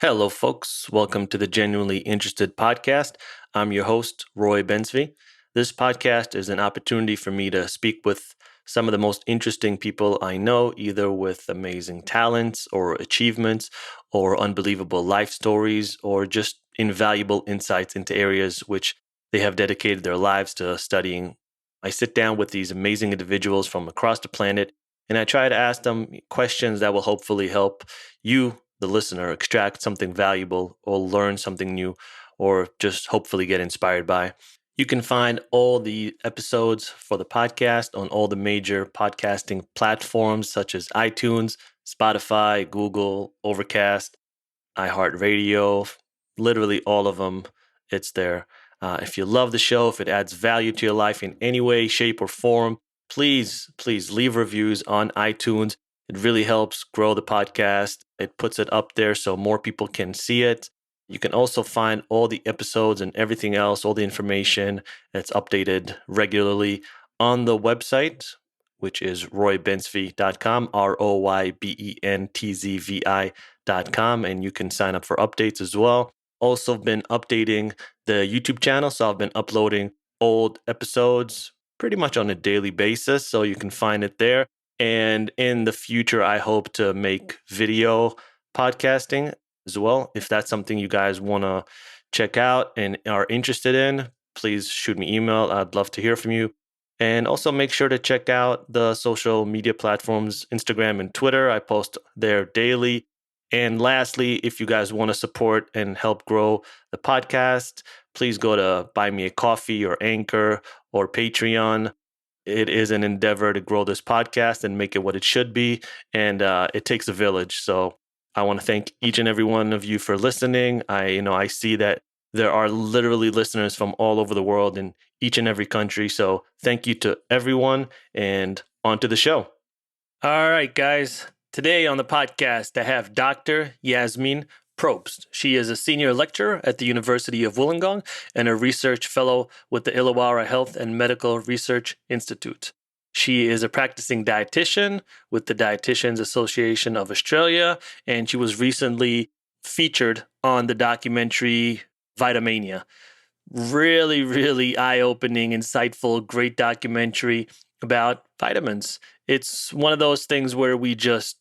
Hello, folks. Welcome to the Genuinely Interested podcast. I'm your host, Roy Bensby. This podcast is an opportunity for me to speak with some of the most interesting people I know, either with amazing talents or achievements or unbelievable life stories or just invaluable insights into areas which they have dedicated their lives to studying. I sit down with these amazing individuals from across the planet and I try to ask them questions that will hopefully help you, the listener, extract something valuable or learn something new or just hopefully get inspired by. You can find all the episodes for the podcast on all the major podcasting platforms such as iTunes, Spotify, Google, Overcast, iHeartRadio, literally all of them. It's there. If you love the show, if it adds value to your life in any way, shape, or form, please leave reviews on iTunes. It really helps grow the podcast. It puts it up there so more people can see it. You can also find all the episodes and everything else, all the information that's updated regularly on the website, which is roybensv.com, ROYBENTZVI.com, and you can sign up for updates as well. Also been updating the YouTube channel, so I've been uploading old episodes pretty much on a daily basis, so you can find it there. And in the future, I hope to make video podcasting as well. If that's something you guys want to check out and are interested in, please shoot me email. I'd love to hear from you. And also make sure to check out the social media platforms, Instagram and Twitter. I post there daily. And lastly, if you guys want to support and help grow the podcast, please go to Buy Me a Coffee or Anchor or Patreon. It is an endeavor to grow this podcast and make it what it should be. And it takes a village. So I want to thank each and every one of you for listening. I see that there are literally listeners from all over the world in each and every country. So thank you to everyone and on to the show. All right, guys. Today on the podcast, I have Dr. Yasmine Probst. She is a senior lecturer at the University of Wollongong and a research fellow with the Illawarra Health and Medical Research Institute. She is a practicing dietitian with the Dietitians Association of Australia, and she was recently featured on the documentary Vitamania. Really, really eye-opening, insightful, great documentary about vitamins. It's one of those things where we just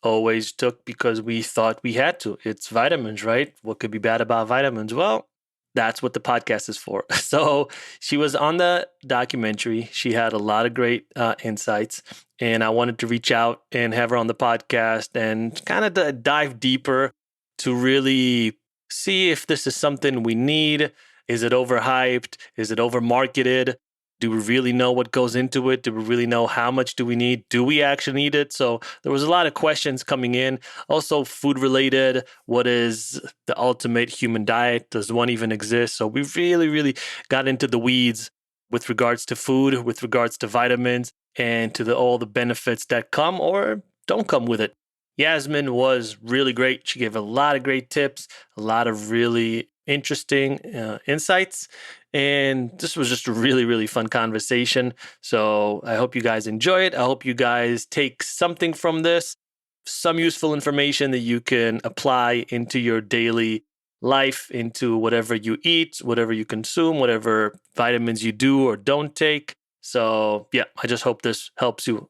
always took because we thought we had to. It's vitamins, right? What could be bad about vitamins? Well, that's what the podcast is for. So she was on the documentary. She had a lot of great insights, and I wanted to reach out and have her on the podcast and kind of dive deeper to really see if this is something we need. Is it overhyped? Is it overmarketed? Do we really know what goes into it? Do we really know how much do we need? Do we actually need it? So there was a lot of questions coming in. Also food related. What is the ultimate human diet? Does one even exist? So we really, really got into the weeds with regards to food, with regards to vitamins, and to all the benefits that come or don't come with it. Yasmine was really great. She gave a lot of great tips, a lot of really interesting insights. And this was just a really, really fun conversation. So I hope you guys enjoy it. I hope you guys take something from this, some useful information that you can apply into your daily life, into whatever you eat, whatever you consume, whatever vitamins you do or don't take. So yeah, I just hope this helps you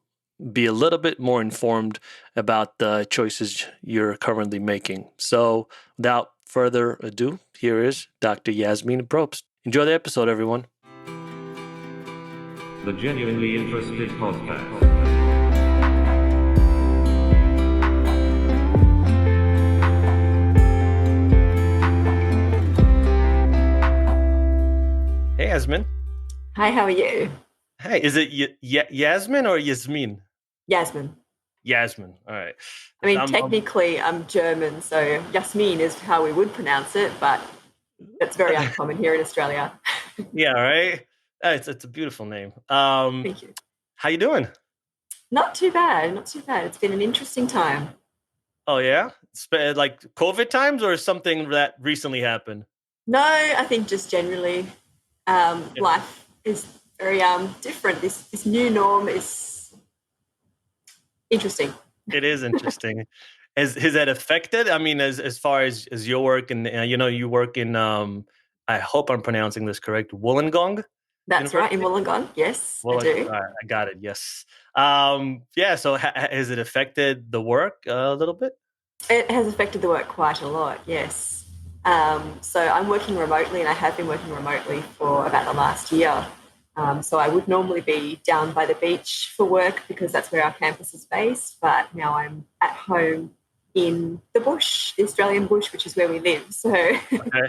be a little bit more informed about the choices you're currently making. So without further ado, here is Dr. Yasmine Probst. Enjoy the episode, everyone. The Genuinely Interested Podcast. Hey, Yasmine. Hi, how are you? Hey, is it Yasmine or Yasmine? Yasmine. Yasmine. All right. I mean, technically, I'm German, so Yasmine is how we would pronounce it, but it's very uncommon here in Australia. Yeah, right? It's a beautiful name. Thank you. How you doing? Not too bad, not too bad. It's been an interesting time. Oh, yeah? It's been like COVID times or something that recently happened? No, I think just generally life is very different. This new norm is interesting. It is interesting. has that affected? I mean, as far as your work and you work in I hope I'm pronouncing this correct, Wollongong That's right, in University. Wollongong. Yes, I Wollongong. do. All right, I got it. Yes. Yeah. So has it affected the work a little bit? It has affected the work quite a lot, yes. So I'm working remotely, and I have been working remotely for about the last year. So I would normally be down by the beach for work because that's where our campus is based, but now I'm at home in the bush, the Australian bush, which is where we live. So Okay.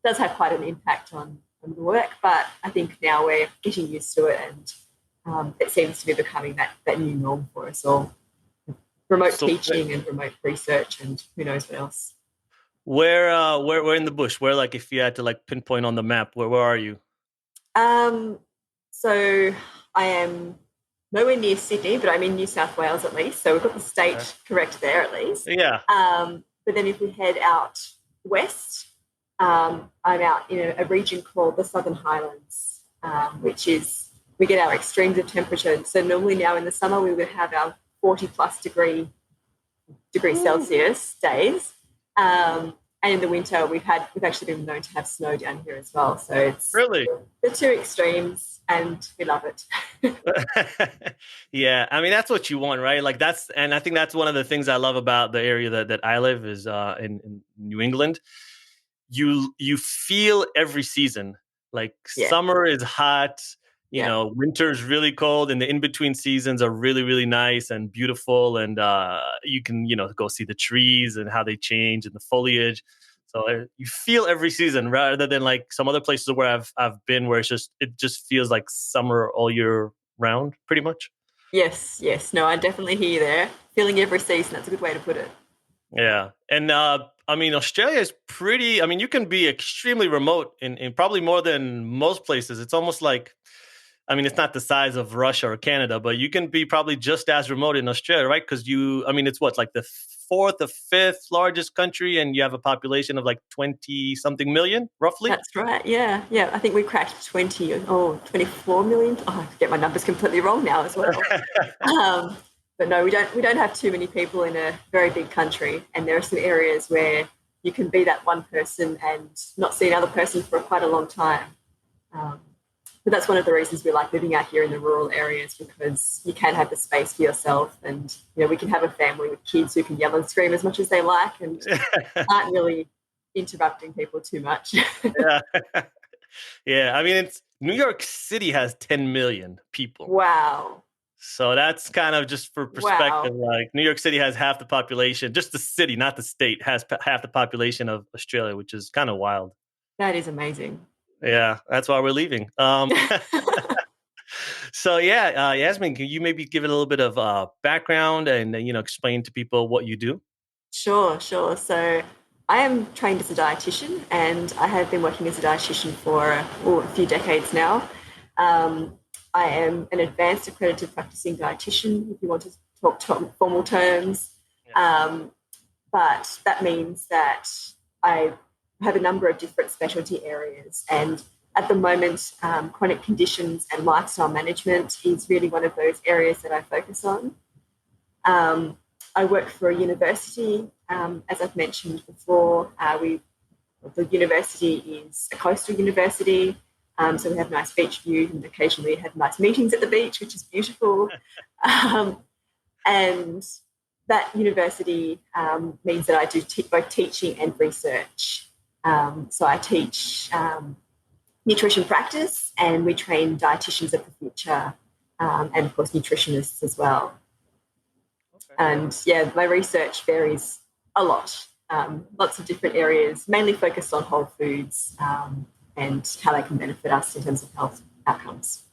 does have quite an impact on the work, but I think now we're getting used to it, and it seems to be becoming that new norm for us all. Remote So teaching and remote research and who knows what else. where in the bush? Where, like, if you had to like pinpoint on the map, where are you? Um, so I am nowhere near Sydney, but I'm in New South Wales at least. So we've got the Okay. state correct there at least. Yeah. But then if we head out west, I'm out in a region called the Southern Highlands, which is we get our extremes of temperature. So normally now in the summer we would have our 40 plus degree Celsius days. And in the winter, we've actually been known to have snow down here as well. So it's Really? the two extremes, and we love it. Yeah, I mean that's what you want, right? Like and I think that's one of the things I love about the area that I live is in New England. You feel every season. Like Yeah, summer is hot, yeah, winter is really cold, and the in between seasons are really really nice and beautiful, and you can go see the trees and how they change and the foliage. So you feel every season rather than like some other places where I've been where it just feels like summer all year round, pretty much. yes, yes. No, I definitely hear you there. Feeling every season. That's a good way to put it. Yeah. And I mean, Australia is pretty, I mean, you can be extremely remote in probably more than most places. It's almost like, I mean, it's not the size of Russia or Canada, but you can be probably just as remote in Australia, right? Because I mean, it's what, like the fourth or fifth largest country, and you have a population of like 20 something million, roughly. That's right. Yeah, yeah. I think we cracked 20 or 24 million. Oh, I get my numbers completely wrong now as well. Um, but no, we don't have too many people in a very big country, and there are some areas where you can be that one person and not see another person for quite a long time. Um, but that's one of the reasons we like living out here in the rural areas, because you can have the space for yourself, and we can have a family with kids who can yell and scream as much as they like and aren't really interrupting people too much. Yeah. Yeah. I mean, it's New York City has 10 million people. Wow. So that's kind of just for perspective. Wow. Like New York City has half the population, just the city, not the state, has half the population of Australia, which is kind of wild. That is amazing. Yeah, that's why we're leaving. So yeah, Yasmin, can you maybe give it a little bit of background and explain to people what you do? Sure, sure. So I am trained as a dietitian, and I have been working as a dietitian for a few decades now. Um, I am an advanced accredited practicing dietitian, if you want to talk formal terms. Yeah. But that means that I have a number of different specialty areas. And at the moment, chronic conditions and lifestyle management is really one of those areas that I focus on. I work for a university, as I've mentioned before. The university is a coastal university, so we have nice beach views, and occasionally have nice meetings at the beach, which is beautiful. And that university means that I do both teaching and research. So I teach nutrition practice, and we train dietitians of the future, and of course nutritionists as well. Okay. And yeah, my research varies a lot. Lots of different areas, mainly focused on whole foods and how they can benefit us in terms of health outcomes.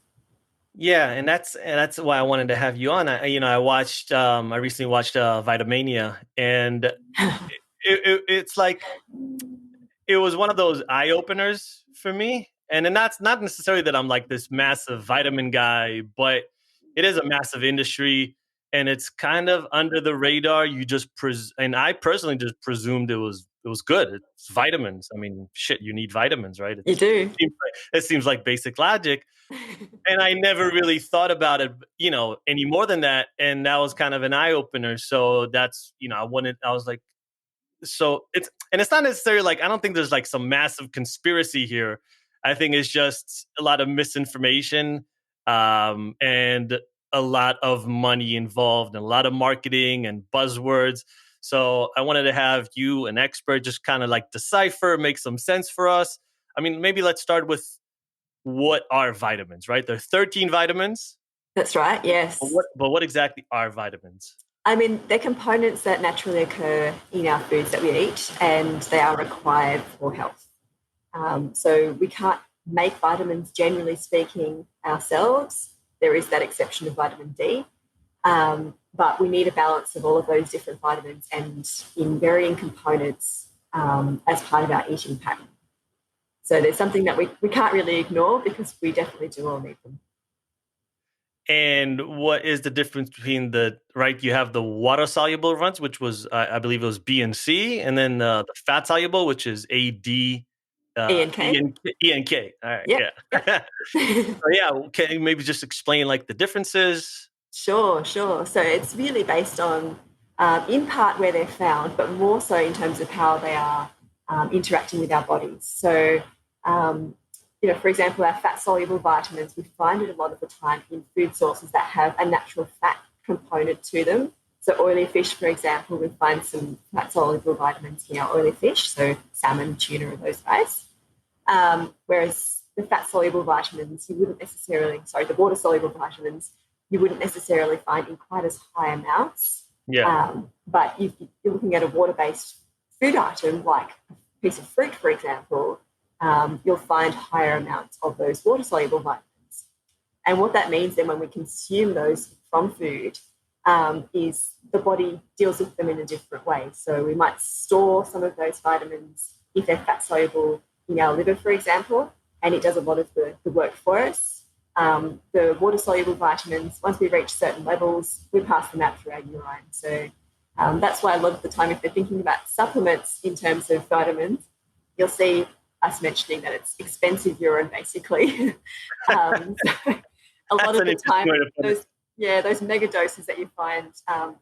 Yeah, and that's why I wanted to have you on. I recently watched Vitamania, and it's like it was one of those eye openers for me. And then that's not necessarily that I'm like this massive vitamin guy, but it is a massive industry. and it's kind of under the radar. You just and I personally just presumed it was good. It's vitamins. I mean, shit, you need vitamins, right? You do. It seems like basic logic. And I never really thought about it, any more than that. And that was kind of an eye opener. So that's, I was like, so it's not necessarily like, I don't think there's like some massive conspiracy here. I think it's just a lot of misinformation, and a lot of money involved and a lot of marketing and buzzwords. So I wanted to have you, an expert, just kind of like decipher, make some sense for us. I mean, maybe let's start with what are vitamins, right? There are 13 vitamins. That's right, yes. But what exactly are vitamins? I mean, they're components that naturally occur in our foods that we eat, and they are required for health. So we can't make vitamins, generally speaking, ourselves. There is that exception of vitamin D. But we need a balance of all of those different vitamins and in varying components as part of our eating pattern. So there's something that we can't really ignore because we definitely do all need them. And what is the difference between you have the water-soluble ones, which was, I believe it was B and C, and then the fat-soluble, which is A, D, E and K. E and K. All right, yep. Yeah. So, can you maybe just explain like the differences? Sure. So it's really based on, in part, where they're found, but more so in terms of how they are interacting with our bodies. So, for example, our fat-soluble vitamins, we find it a lot of the time in food sources that have a natural fat component to them. So oily fish, for example, we find some fat-soluble vitamins in our oily fish, so salmon, tuna, and those guys. Whereas the fat-soluble vitamins, the water-soluble vitamins, you wouldn't necessarily find in quite as high amounts. Yeah. But if you're looking at a water-based food item, like a piece of fruit, for example, you'll find higher amounts of those water-soluble vitamins. And what that means then when we consume those from food is the body deals with them in a different way. So we might store some of those vitamins, if they're fat-soluble, in our liver, for example, and it does a lot of the work for us. The water-soluble vitamins, once we reach certain levels, we pass them out through our urine. So that's why a lot of the time, if they're thinking about supplements in terms of vitamins, you'll see us mentioning that it's expensive urine, basically. So a lot of the time, those mega doses that you find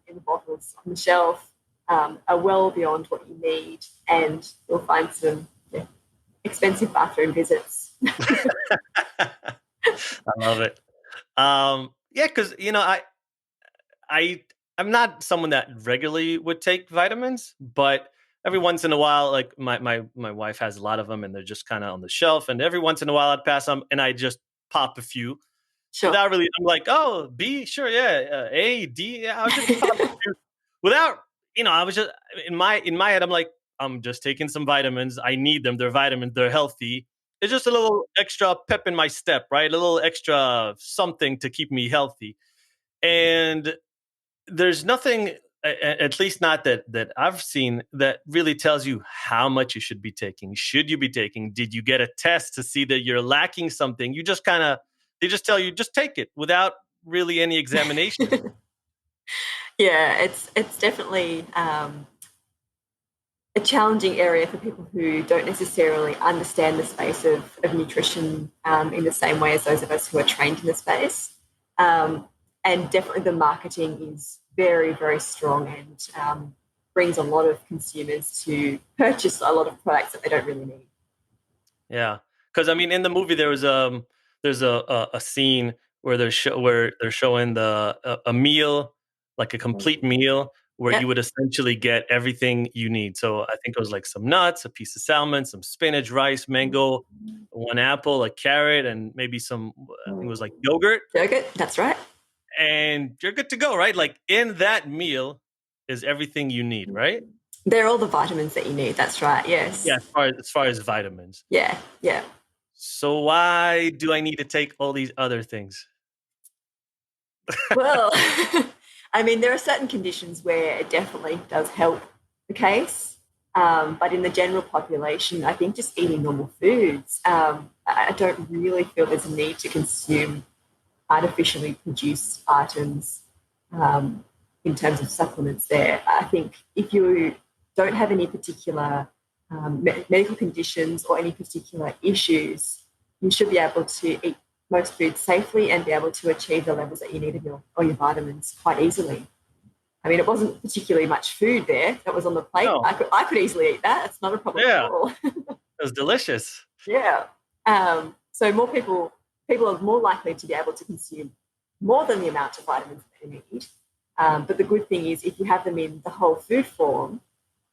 in the bottles on the shelf are well beyond what you need, and you'll find some expensive bathroom visits. I love it. Because I'm not someone that regularly would take vitamins, but every once in a while, like my wife has a lot of them, and they're just kind of on the shelf. And every once in a while, I'd pass them, and I just pop a few. Sure. Without really, I'm like, oh, B, sure, yeah, A, D, yeah. I was just pop a few. Without, I was just in my head, I'm like, I'm just taking some vitamins. I need them. They're vitamins. They're healthy. It's just a little extra pep in my step, right? A little extra something to keep me healthy. And there's nothing, at least not that I've seen, that really tells you how much you should be taking. Should you be taking? Did you get a test to see that you're lacking something? You just they just tell you, just take it without really any examination. Yeah, it's definitely a challenging area for people who don't necessarily understand the space of nutrition in the same way as those of us who are trained in the space. And definitely the marketing is very, very strong and brings a lot of consumers to purchase a lot of products that they don't really need. Yeah, because I mean, in the movie there's a scene where they're showing a meal, like a complete meal, where you would essentially get everything you need. So I think it was like some nuts, a piece of salmon, some spinach, rice, mango, one apple, a carrot, and maybe some, I think it was like yogurt. Yogurt, that's right. And you're good to go, right? Like in that meal is everything you need, right? They're all the vitamins that you need. That's right. Yes. Yeah, as far as vitamins. Yeah. So why do I need to take all these other things? Well, I mean, there are certain conditions where it definitely does help the case. But in the general population, I think just eating normal foods, I don't really feel there's a need to consume artificially produced items in terms of supplements there. I think if you don't have any particular medical conditions or any particular issues, you should be able to eat most foods safely and be able to achieve the levels that you need of your vitamins quite easily. I mean, it wasn't particularly much food there that was on the plate. No. I could easily eat that. It's not a problem at all. It was delicious. Yeah. So more people are more likely to be able to consume more than the amount of vitamins that they need. But the good thing is if you have them in the whole food form,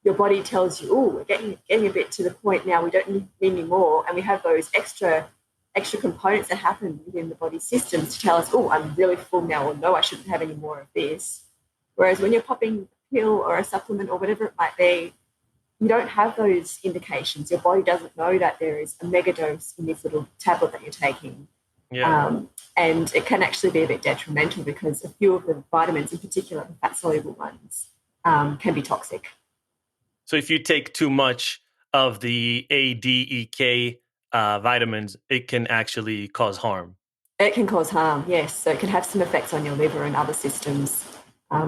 your body tells you, oh, we're getting a bit to the point now, we don't need any more. And we have those extra components that happen within the body systems to tell us, oh, I'm really full now, or no, I shouldn't have any more of this. Whereas when you're popping a pill or a supplement or whatever it might be, you don't have those indications. Your body doesn't know that there is a mega dose in this little tablet that you're taking. Yeah. And it can actually be a bit detrimental because a few of the vitamins, in particular the fat-soluble ones, can be toxic. So if you take too much of the A, D, E, K vitamins, it can actually cause harm. It can cause harm, yes. So it can have some effects on your liver and other systems.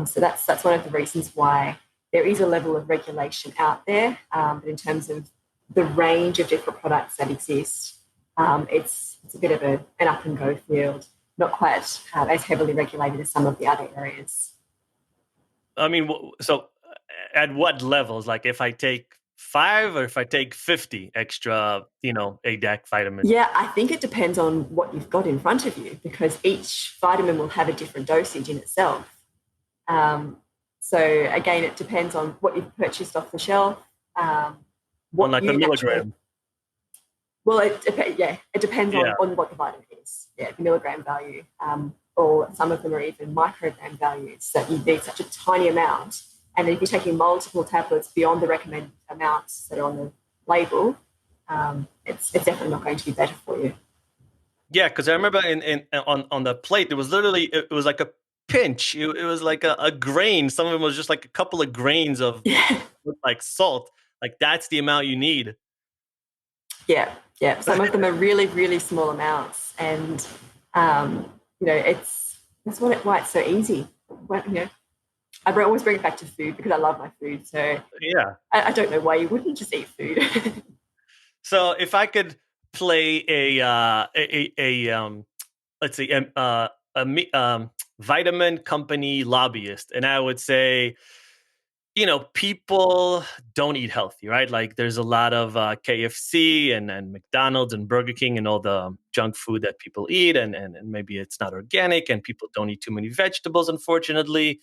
So that's one of the reasons why there is a level of regulation out there. But in terms of the range of different products that exist, it's a bit of an up and go field, not quite as heavily regulated as some of the other areas. I mean, so at what levels? Like if I take 5 or if I take 50 extra, ADAC vitamins? Yeah, I think it depends on what you've got in front of you because each vitamin will have a different dosage in itself. So again, it depends on what you've purchased off the shelf. What like the milligram? It depends on what the vitamin is. Yeah, the milligram value. Or some of them are even microgram values that you need such a tiny amount. And then if you're taking multiple tablets beyond the recommended amounts that are on the label, it's definitely not going to be better for you. Yeah, because I remember on the plate, there was literally, it was like a pinch. It was like a grain. Some of them was just like a couple of grains of like salt. Like that's the amount you need. Yeah. Some of them are really, really small amounts. And, that's why it's so easy. I always bring it back to food because I love my food. So yeah, I don't know why you wouldn't just eat food. So if I could play let's say a vitamin company lobbyist, and I would say, people don't eat healthy, right? Like there's a lot of KFC and McDonald's and Burger King and all the junk food that people eat, and maybe it's not organic, and people don't eat too many vegetables, unfortunately.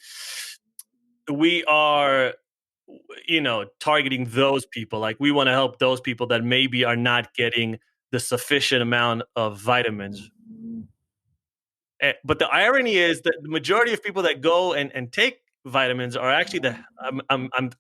We are, targeting those people. Like we want to help those people that maybe are not getting the sufficient amount of vitamins. But the irony is that the majority of people that go and take vitamins are actually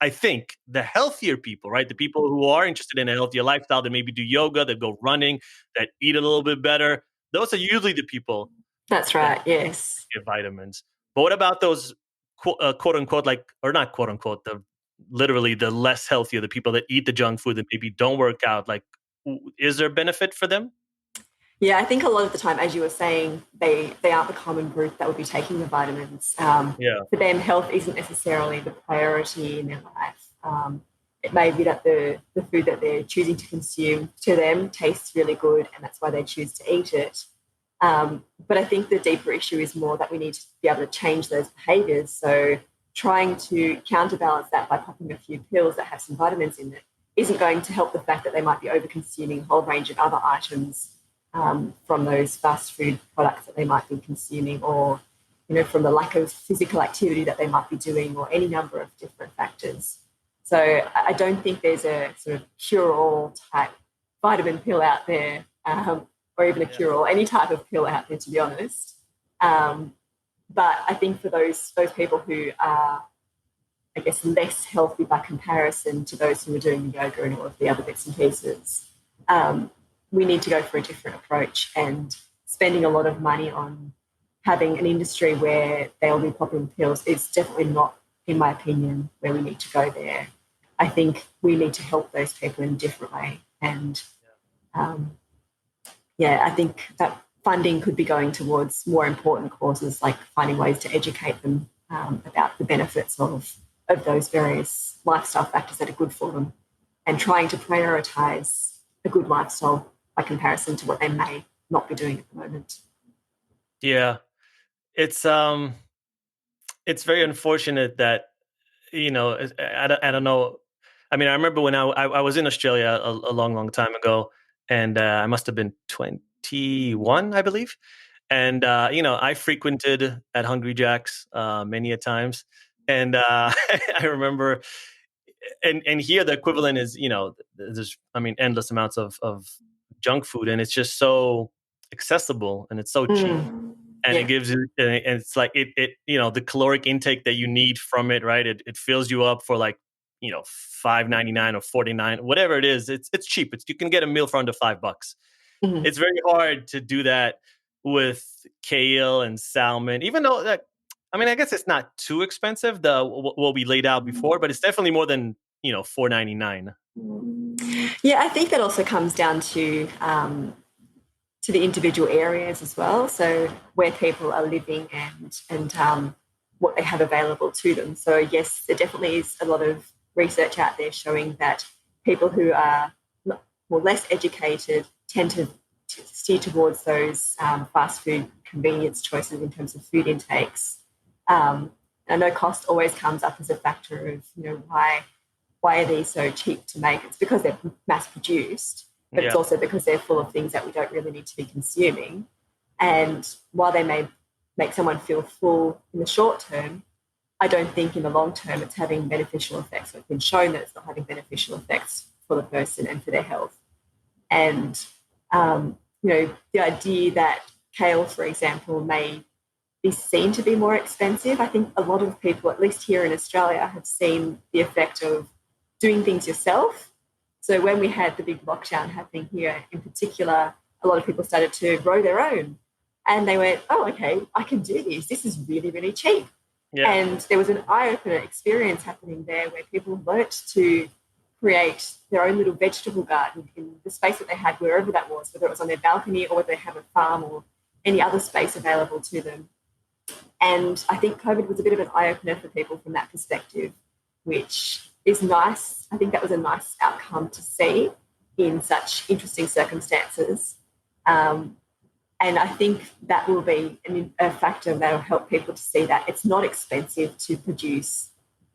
I think the healthier people, right? The people who are interested in a healthier lifestyle, that maybe do yoga, that go running, that eat a little bit better. Those are usually the people. That's right. Yes. Get vitamins. But what about those quote unquote, like, or not quote unquote, literally the less healthier, the people that eat the junk food that maybe don't work out? Like, is there benefit for them? Yeah, I think a lot of the time, as you were saying, they aren't the common group that would be taking the vitamins. For them, health isn't necessarily the priority in their life. It may be that the food that they're choosing to consume to them tastes really good, and that's why they choose to eat it. But I think the deeper issue is more that we need to be able to change those behaviours. So trying to counterbalance that by popping a few pills that have some vitamins in it isn't going to help the fact that they might be over-consuming a whole range of other items from those fast food products that they might be consuming, or from the lack of physical activity that they might be doing, or any number of different factors. So I don't think there's a sort of cure-all type vitamin pill out there, or even a cure-all, any type of pill out there, to be honest. But I think for those people who are, I guess, less healthy by comparison to those who are doing the yoga and all of the other bits and pieces, we need to go for a different approach, and spending a lot of money on having an industry where they'll be popping pills is definitely not, in my opinion, where we need to go there. I think we need to help those people in a different way. And I think that funding could be going towards more important causes, like finding ways to educate them about the benefits of those various lifestyle factors that are good for them, and trying to prioritize a good lifestyle by comparison to what they may not be doing at the moment. Yeah. It's very unfortunate that, I don't know. I mean, I remember when I was in Australia a long time ago, and I must have been 21, I believe. And I frequented at Hungry Jack's many a times, and I remember, and here the equivalent is, there's, I mean, endless amounts of junk food, and it's just so accessible and it's so cheap, and it Yeah. gives you, and it's like the caloric intake that you need from it, right? It fills you up for like, $5.99 or $49, whatever it is. It's cheap. You can get a meal for under $5. Mhm. It's very hard to do that with kale and salmon, even though that, I mean, I guess it's not too expensive, what we laid out before, but it's definitely more than, $4.99. Yeah, I think that also comes down to the individual areas as well. So where people are living and what they have available to them. So yes, there definitely is a lot of research out there showing that people who are more less educated tend to steer towards those fast food convenience choices in terms of food intakes. I know cost always comes up as a factor of, why are these so cheap to make? It's because they're mass produced, but it's Yeah. also because they're full of things that we don't really need to be consuming. And while they may make someone feel full in the short term, I don't think in the long term it's having beneficial effects. So it's been shown that it's not having beneficial effects for the person and for their health. And, the idea that kale, for example, may be seen to be more expensive. I think a lot of people, at least here in Australia, have seen the effect of doing things yourself. So when we had the big lockdown happening here in particular, a lot of people started to grow their own. And they went, oh, okay, I can do this. This is really, really cheap. Yeah. And there was an eye-opener experience happening there where people learnt to create their own little vegetable garden in the space that they had, wherever that was, whether it was on their balcony or whether they have a farm or any other space available to them. And I think COVID was a bit of an eye-opener for people from that perspective, which is nice. I think that was a nice outcome to see in such interesting circumstances. And I think that will be a factor that will help people to see that it's not expensive to produce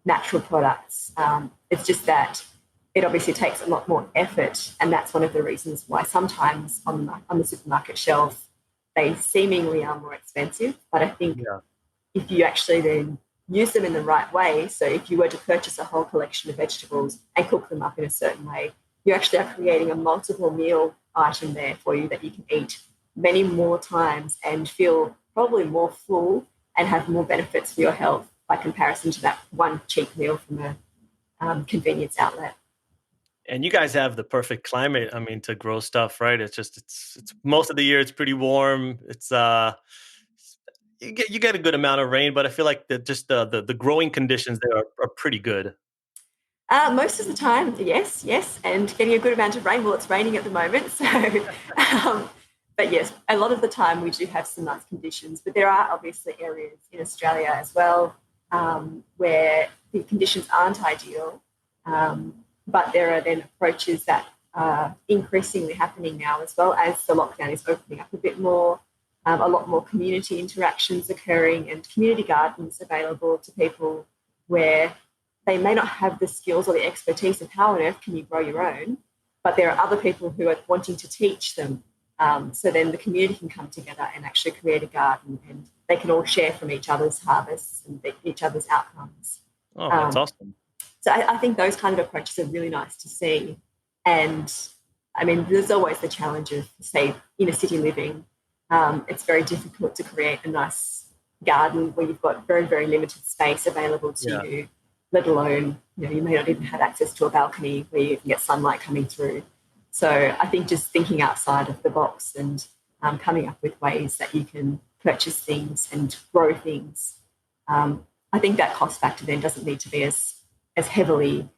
natural products. It's just that it obviously takes a lot more effort, and that's one of the reasons why sometimes on the supermarket shelf they seemingly are more expensive. But I think if you actually then use them in the right way, so if you were to purchase a whole collection of vegetables and cook them up in a certain way, you actually are creating a multiple meal item there for you that you can eat many more times and feel probably more full and have more benefits for your health by comparison to that one cheap meal from a convenience outlet. And you guys have the perfect climate, I mean, to grow stuff, right? It's most of the year it's pretty warm. It's you get a good amount of rain, but I feel like the growing conditions there are pretty good. Most of the time, yes, and getting a good amount of rain. Well, it's raining at the moment, so but yes, a lot of the time we do have some nice conditions. But there are obviously areas in Australia as well where the conditions aren't ideal. But there are then approaches that are increasingly happening now, as well as the lockdown is opening up a bit more. A lot more community interactions occurring and community gardens available to people where they may not have the skills or the expertise of how on earth can you grow your own, but there are other people who are wanting to teach them. So then the community can come together and actually create a garden, and they can all share from each other's harvests and each other's outcomes. Oh, that's awesome. So I think those kind of approaches are really nice to see. And I mean, there's always the challenge of, say, inner city living. It's very difficult to create a nice garden where you've got very, very limited space available to you, let alone, you may not even have access to a balcony where you can get sunlight coming through. So I think just thinking outside of the box and coming up with ways that you can purchase things and grow things, I think that cost factor then doesn't need to be as heavily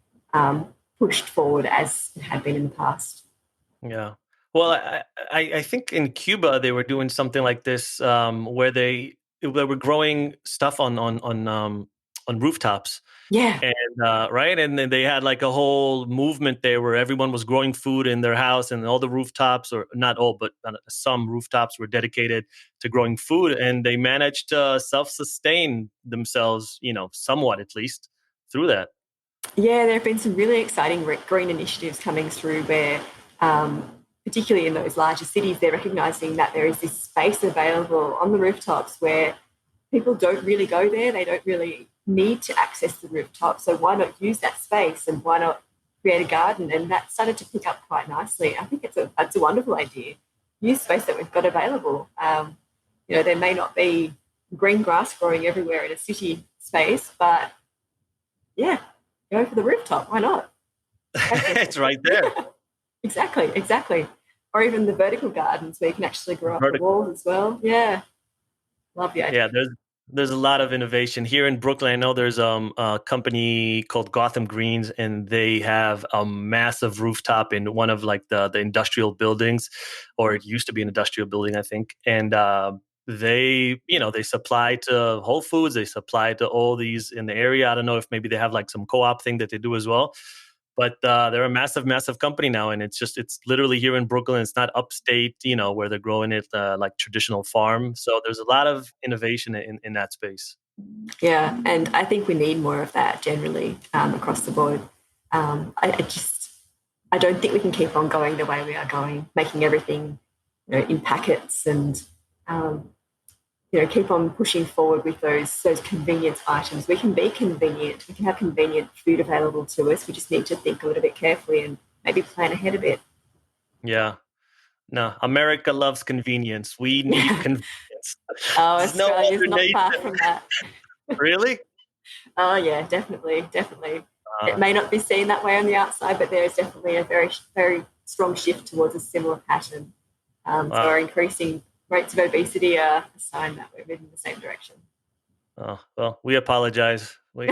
pushed forward as it had been in the past. Yeah. Well, I think in Cuba they were doing something like this, where they they were growing stuff on rooftops. Yeah. And right, and then they had like a whole movement there where everyone was growing food in their house, and all the rooftops, or not all, but some rooftops were dedicated to growing food, and they managed to self-sustain themselves, somewhat at least through that. Yeah, there have been some really exciting green initiatives coming through where, particularly in those larger cities, they're recognising that there is this space available on the rooftops where people don't really go there. They don't really need to access the rooftop. So why not use that space, and why not create a garden? And that started to pick up quite nicely. I think it's a wonderful idea. Use space that we've got available. There may not be green grass growing everywhere in a city space, but yeah, go for the rooftop. Why not? It's right there. Exactly. Or even the vertical gardens where you can actually grow up the Vertical. walls as well. Yeah, love the idea. Yeah, there's a lot of innovation here in Brooklyn. I know there's a company called Gotham Greens, and they have a massive rooftop in one of like the industrial buildings, or it used to be an industrial building, I think. And they supply to Whole Foods, they supply to all these in the area. I don't know if maybe they have like some co-op thing that they do as well. But they're a massive, massive company now, and it's literally here in Brooklyn. It's not upstate, where they're growing it like traditional farm. So there's a lot of innovation in that space. Yeah, and I think we need more of that generally across the board. I don't think we can keep on going the way we are going, making everything in packets and keep on pushing forward with those convenience items. We can be convenient. We can have convenient food available to us. We just need to think a little bit carefully and maybe plan ahead a bit. Yeah. No, America loves convenience. We need convenience. Oh, There's no Australia's other not far nation. from that. Really? Oh, yeah, definitely. It may not be seen that way on the outside, but there is definitely a very, very strong shift towards a similar pattern. So our increasing rates of obesity are a sign that we're moving in the same direction. Oh, well, we apologize. We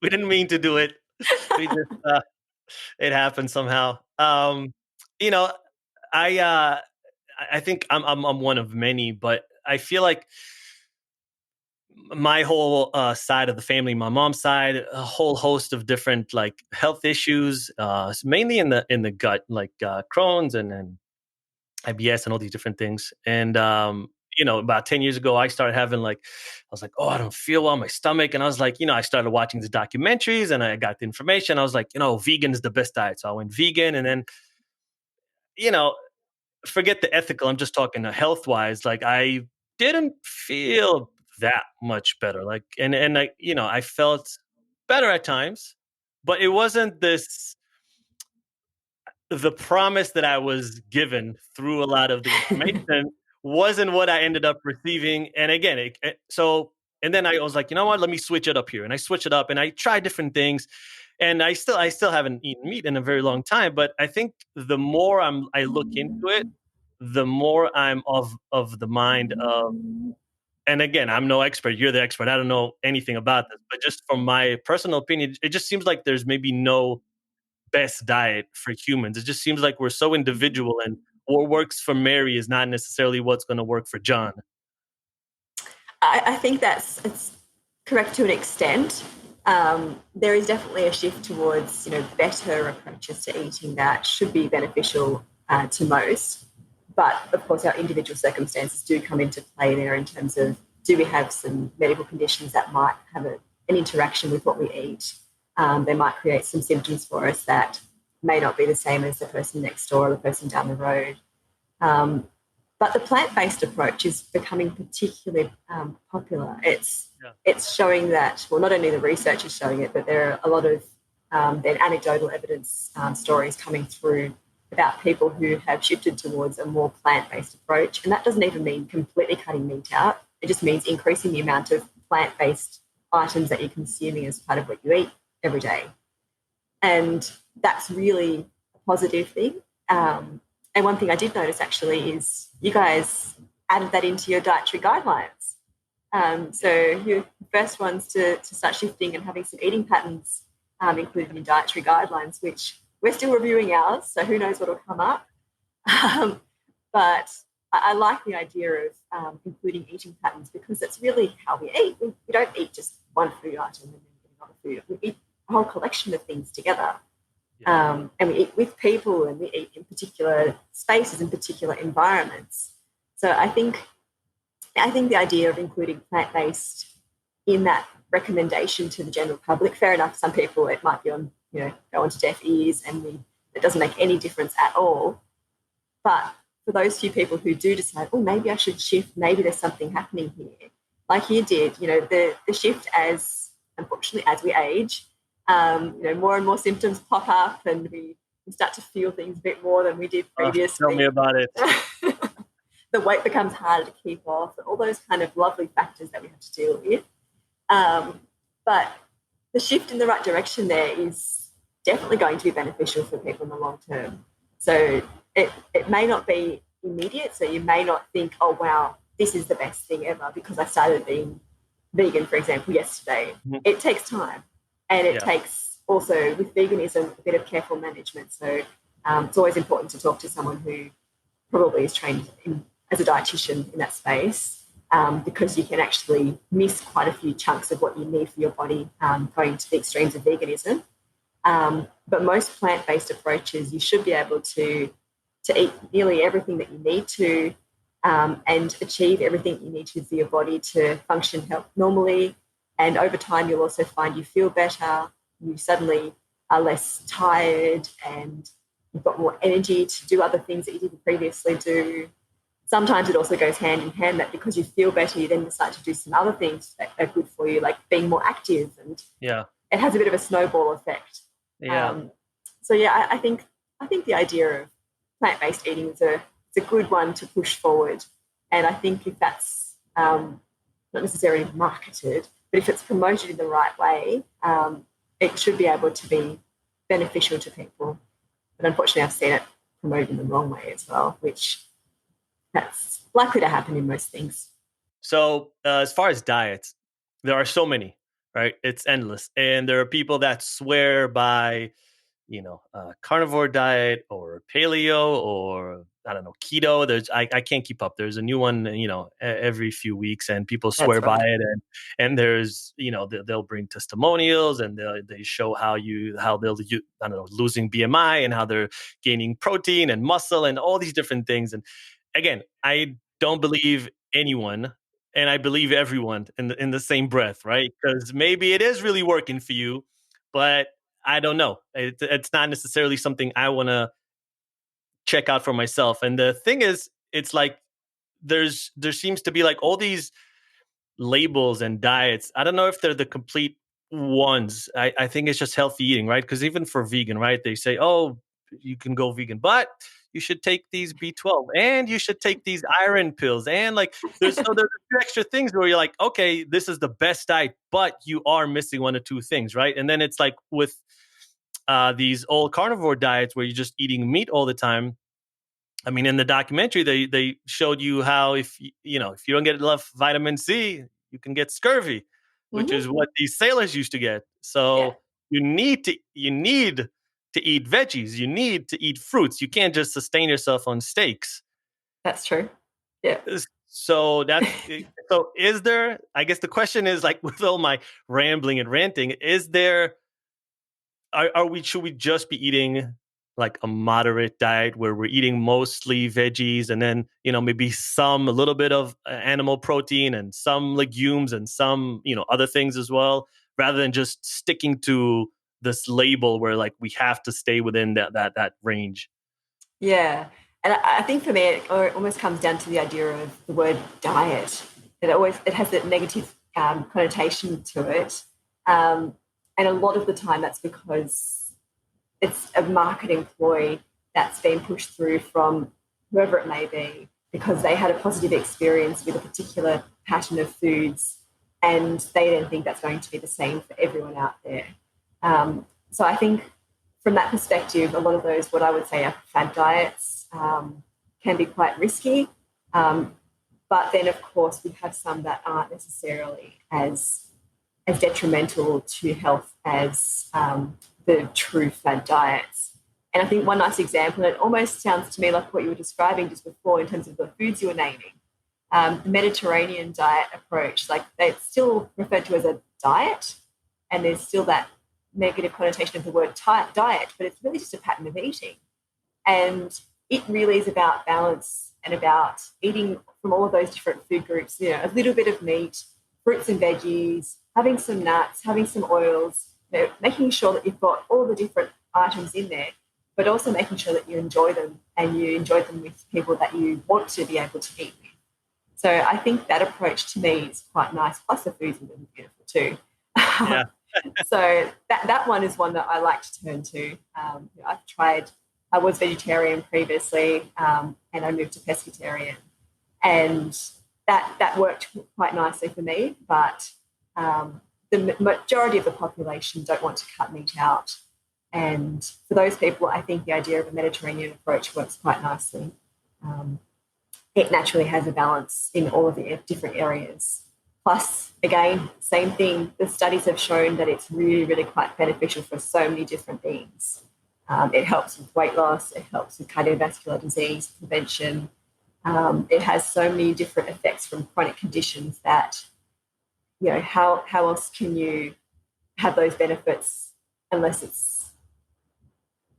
didn't mean to do it. We just it happened somehow. You know, I think I'm one of many, but I feel like my whole side of the family, my mom's side, a whole host of different like health issues, mainly in the gut, like Crohn's and IBS and all these different things. And about 10 years ago, I started having I was like, oh, I don't feel well, my stomach. And I was like, I started watching the documentaries and I got the information. I was like, vegan is the best diet. So I went vegan. And then, you know, forget the ethical. I'm just talking health wise. Like I didn't feel that much better. And I felt better at times, but it wasn't the promise that I was given through a lot of the information wasn't what I ended up receiving. And again, and then I was like, you know what? Let me switch it up here. And I switched it up and I tried different things. And I still haven't eaten meat in a very long time. But I think the more I look into it, the more I'm of the mind of. And again, I'm no expert. You're the expert. I don't know anything about this. But just from my personal opinion, it just seems like there's maybe no best diet for humans. It just seems like we're so individual, and what works for Mary is not necessarily what's going to work for John. I think it's correct to an extent. There is definitely a shift towards better approaches to eating that should be beneficial to most. But of course, our individual circumstances do come into play there in terms of, do we have some medical conditions that might have an interaction with what we eat? They might create some symptoms for us that may not be the same as the person next door or the person down the road. But the plant-based approach is becoming particularly popular. It's showing that, well, not only the research is showing it, but there are a lot of anecdotal evidence stories coming through about people who have shifted towards a more plant-based approach. And that doesn't even mean completely cutting meat out. It just means increasing the amount of plant-based items that you're consuming as part of what you eat every day. And that's really a positive thing. And one thing I did notice actually is you guys added that into your dietary guidelines. So you're the first ones to start shifting and having some eating patterns included in your dietary guidelines, which we're still reviewing ours, so who knows what will come up. But I like the idea of including eating patterns because that's really how we eat. We don't eat just one food item and then another food. We eat a whole collection of things together. And we eat with people and we eat in particular spaces, in particular environments. So I think the idea of including plant-based in that recommendation to the general public, fair enough, some people it might be on, go onto deaf ears and it doesn't make any difference at all. But for those few people who do decide, oh, maybe I should shift, maybe there's something happening here, like you did, the shift unfortunately, as we age, more and more symptoms pop up and we start to feel things a bit more than we did previously. Tell me about it. The weight becomes harder to keep off, all those kind of lovely factors that we have to deal with. But the shift in the right direction there is definitely going to be beneficial for people in the long term. So it may not be immediate. So you may not think, oh, wow, this is the best thing ever because I started being vegan, for example, yesterday. Mm-hmm. It takes time. And it takes also, with veganism, a bit of careful management. So it's always important to talk to someone who probably is trained as a dietitian in that space because you can actually miss quite a few chunks of what you need for your body going to the extremes of veganism. But most plant-based approaches, you should be able to eat nearly everything that you need to and achieve everything you need to for your body to function normally. And over time, you'll also find you feel better, you suddenly are less tired and you've got more energy to do other things that you didn't previously do. Sometimes it also goes hand in hand that because you feel better, you then decide to do some other things that are good for you, like being more active. And it has a bit of a snowball effect. Yeah. I think the idea of plant-based eating is a good one to push forward. And I think if that's not necessarily marketed, but if it's promoted in the right way, it should be able to be beneficial to people. But unfortunately, I've seen it promoted in the wrong way as well, which that's likely to happen in most things. So as far as diets, there are so many, right? It's endless. And there are people that swear by, carnivore diet or paleo or I don't know, keto. I can't keep up. There's a new one, every few weeks and people swear by it. And there's, they'll bring testimonials and they show how they'll, I don't know, losing BMI and how they're gaining protein and muscle and all these different things. And again, I don't believe anyone and I believe everyone in the same breath, right? Because maybe it is really working for you, but I don't know. It's not necessarily something I want to check out for myself. And the thing is, it's like there seems to be like all these labels and diets. I don't know if they're the complete ones. I think it's just healthy eating, right? Because even for vegan, right? They say, oh, you can go vegan, but you should take these B12 and you should take these iron pills. And like, there's a few extra things where you're like, okay, this is the best diet, but you are missing one or two things, right? And then it's like with these old carnivore diets where you're just eating meat all the time. I mean, in the documentary, they showed you how if you don't get enough vitamin C, you can get scurvy, which is what these sailors used to get. So you need to eat veggies. You need to eat fruits. You can't just sustain yourself on steaks. That's true. Yeah. So is there? I guess the question is like with all my rambling and ranting, is there? Should we just be eating like a moderate diet where we're eating mostly veggies and then, maybe a little bit of animal protein and some legumes and some, other things as well, rather than just sticking to this label where like we have to stay within that range? Yeah. And I think for me, it almost comes down to the idea of the word diet. It has that negative connotation to it. And a lot of the time that's because it's a marketing ploy that's been pushed through from whoever it may be because they had a positive experience with a particular pattern of foods and they then think that's going to be the same for everyone out there. So I think from that perspective, a lot of those, what I would say are fad diets, can be quite risky. But then, of course, we have some that aren't necessarily as detrimental to health as the true fad diets. And I think one nice example, and it almost sounds to me like what you were describing just before in terms of the foods you were naming, the Mediterranean diet approach, like it's still referred to as a diet, and there's still that negative connotation of the word diet, but it's really just a pattern of eating. And it really is about balance and about eating from all of those different food groups, a little bit of meat, fruits and veggies, having some nuts, having some oils, making sure that you've got all the different items in there, but also making sure that you enjoy them and you enjoy them with people that you want to be able to eat with. So I think that approach to me is quite nice. Plus the food's really beautiful too. Yeah. So that one is one that I like to turn to. I was vegetarian previously, and I moved to pescatarian, and that worked quite nicely for me. But the majority of the population don't want to cut meat out, and for those people, I think the idea of a Mediterranean approach works quite nicely. It naturally has a balance in all of the different areas. Plus, again, same thing, the studies have shown that it's really, really quite beneficial for so many different things. It helps with weight loss, it helps with cardiovascular disease prevention. It has so many different effects from chronic conditions that, how else can you have those benefits unless it's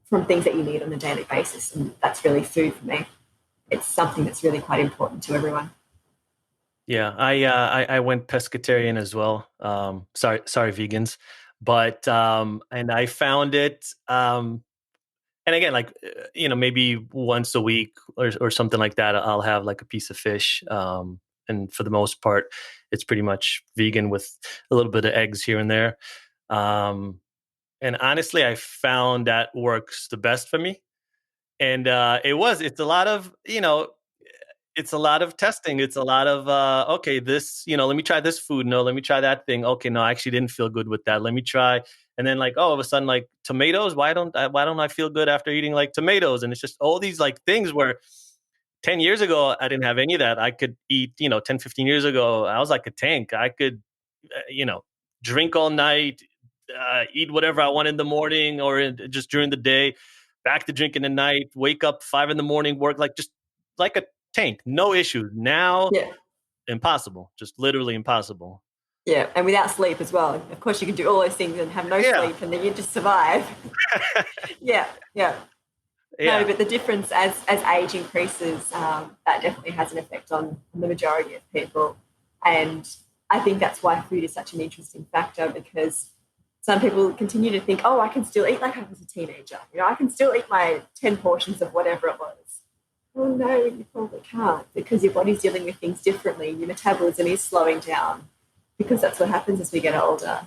from things that you need on a daily basis? And that's really food for me. It's something that's really quite important to everyone. Yeah, I went pescatarian as well. Sorry, vegans, but and I found it. And again, like maybe once a week or something like that, I'll have like a piece of fish. And for the most part, it's pretty much vegan with a little bit of eggs here and there. And honestly, I found that works the best for me. And it's a lot of it's a lot of testing. It's a lot of okay, this, let me try this food. No, let me try that thing. Okay, no, I actually didn't feel good with that. Let me try. And then like, all of a sudden, like tomatoes, why don't I feel good after eating like tomatoes? And it's just all these like things where 10 years ago I didn't have any of that. I could eat, 10, 15 years ago, I was like a tank. I could drink all night, eat whatever I want in the morning or just during the day, back to drinking at night, wake up 5 a.m, work like just like a tank, no issue. Now, Yeah. impossible, just literally impossible. Yeah, and without sleep as well. Of course, you can do all those things and have no Yeah. sleep, and then you just survive. Yeah, yeah. Yeah. No, but the difference as age increases, that definitely has an effect on the majority of people. And I think that's why food is such an interesting factor, because some people continue to think, oh, I can still eat like I was a teenager. I can still eat my 10 portions of whatever it was. Well, no, you probably can't, because your body's dealing with things differently. Your metabolism is slowing down, because that's what happens as we get older.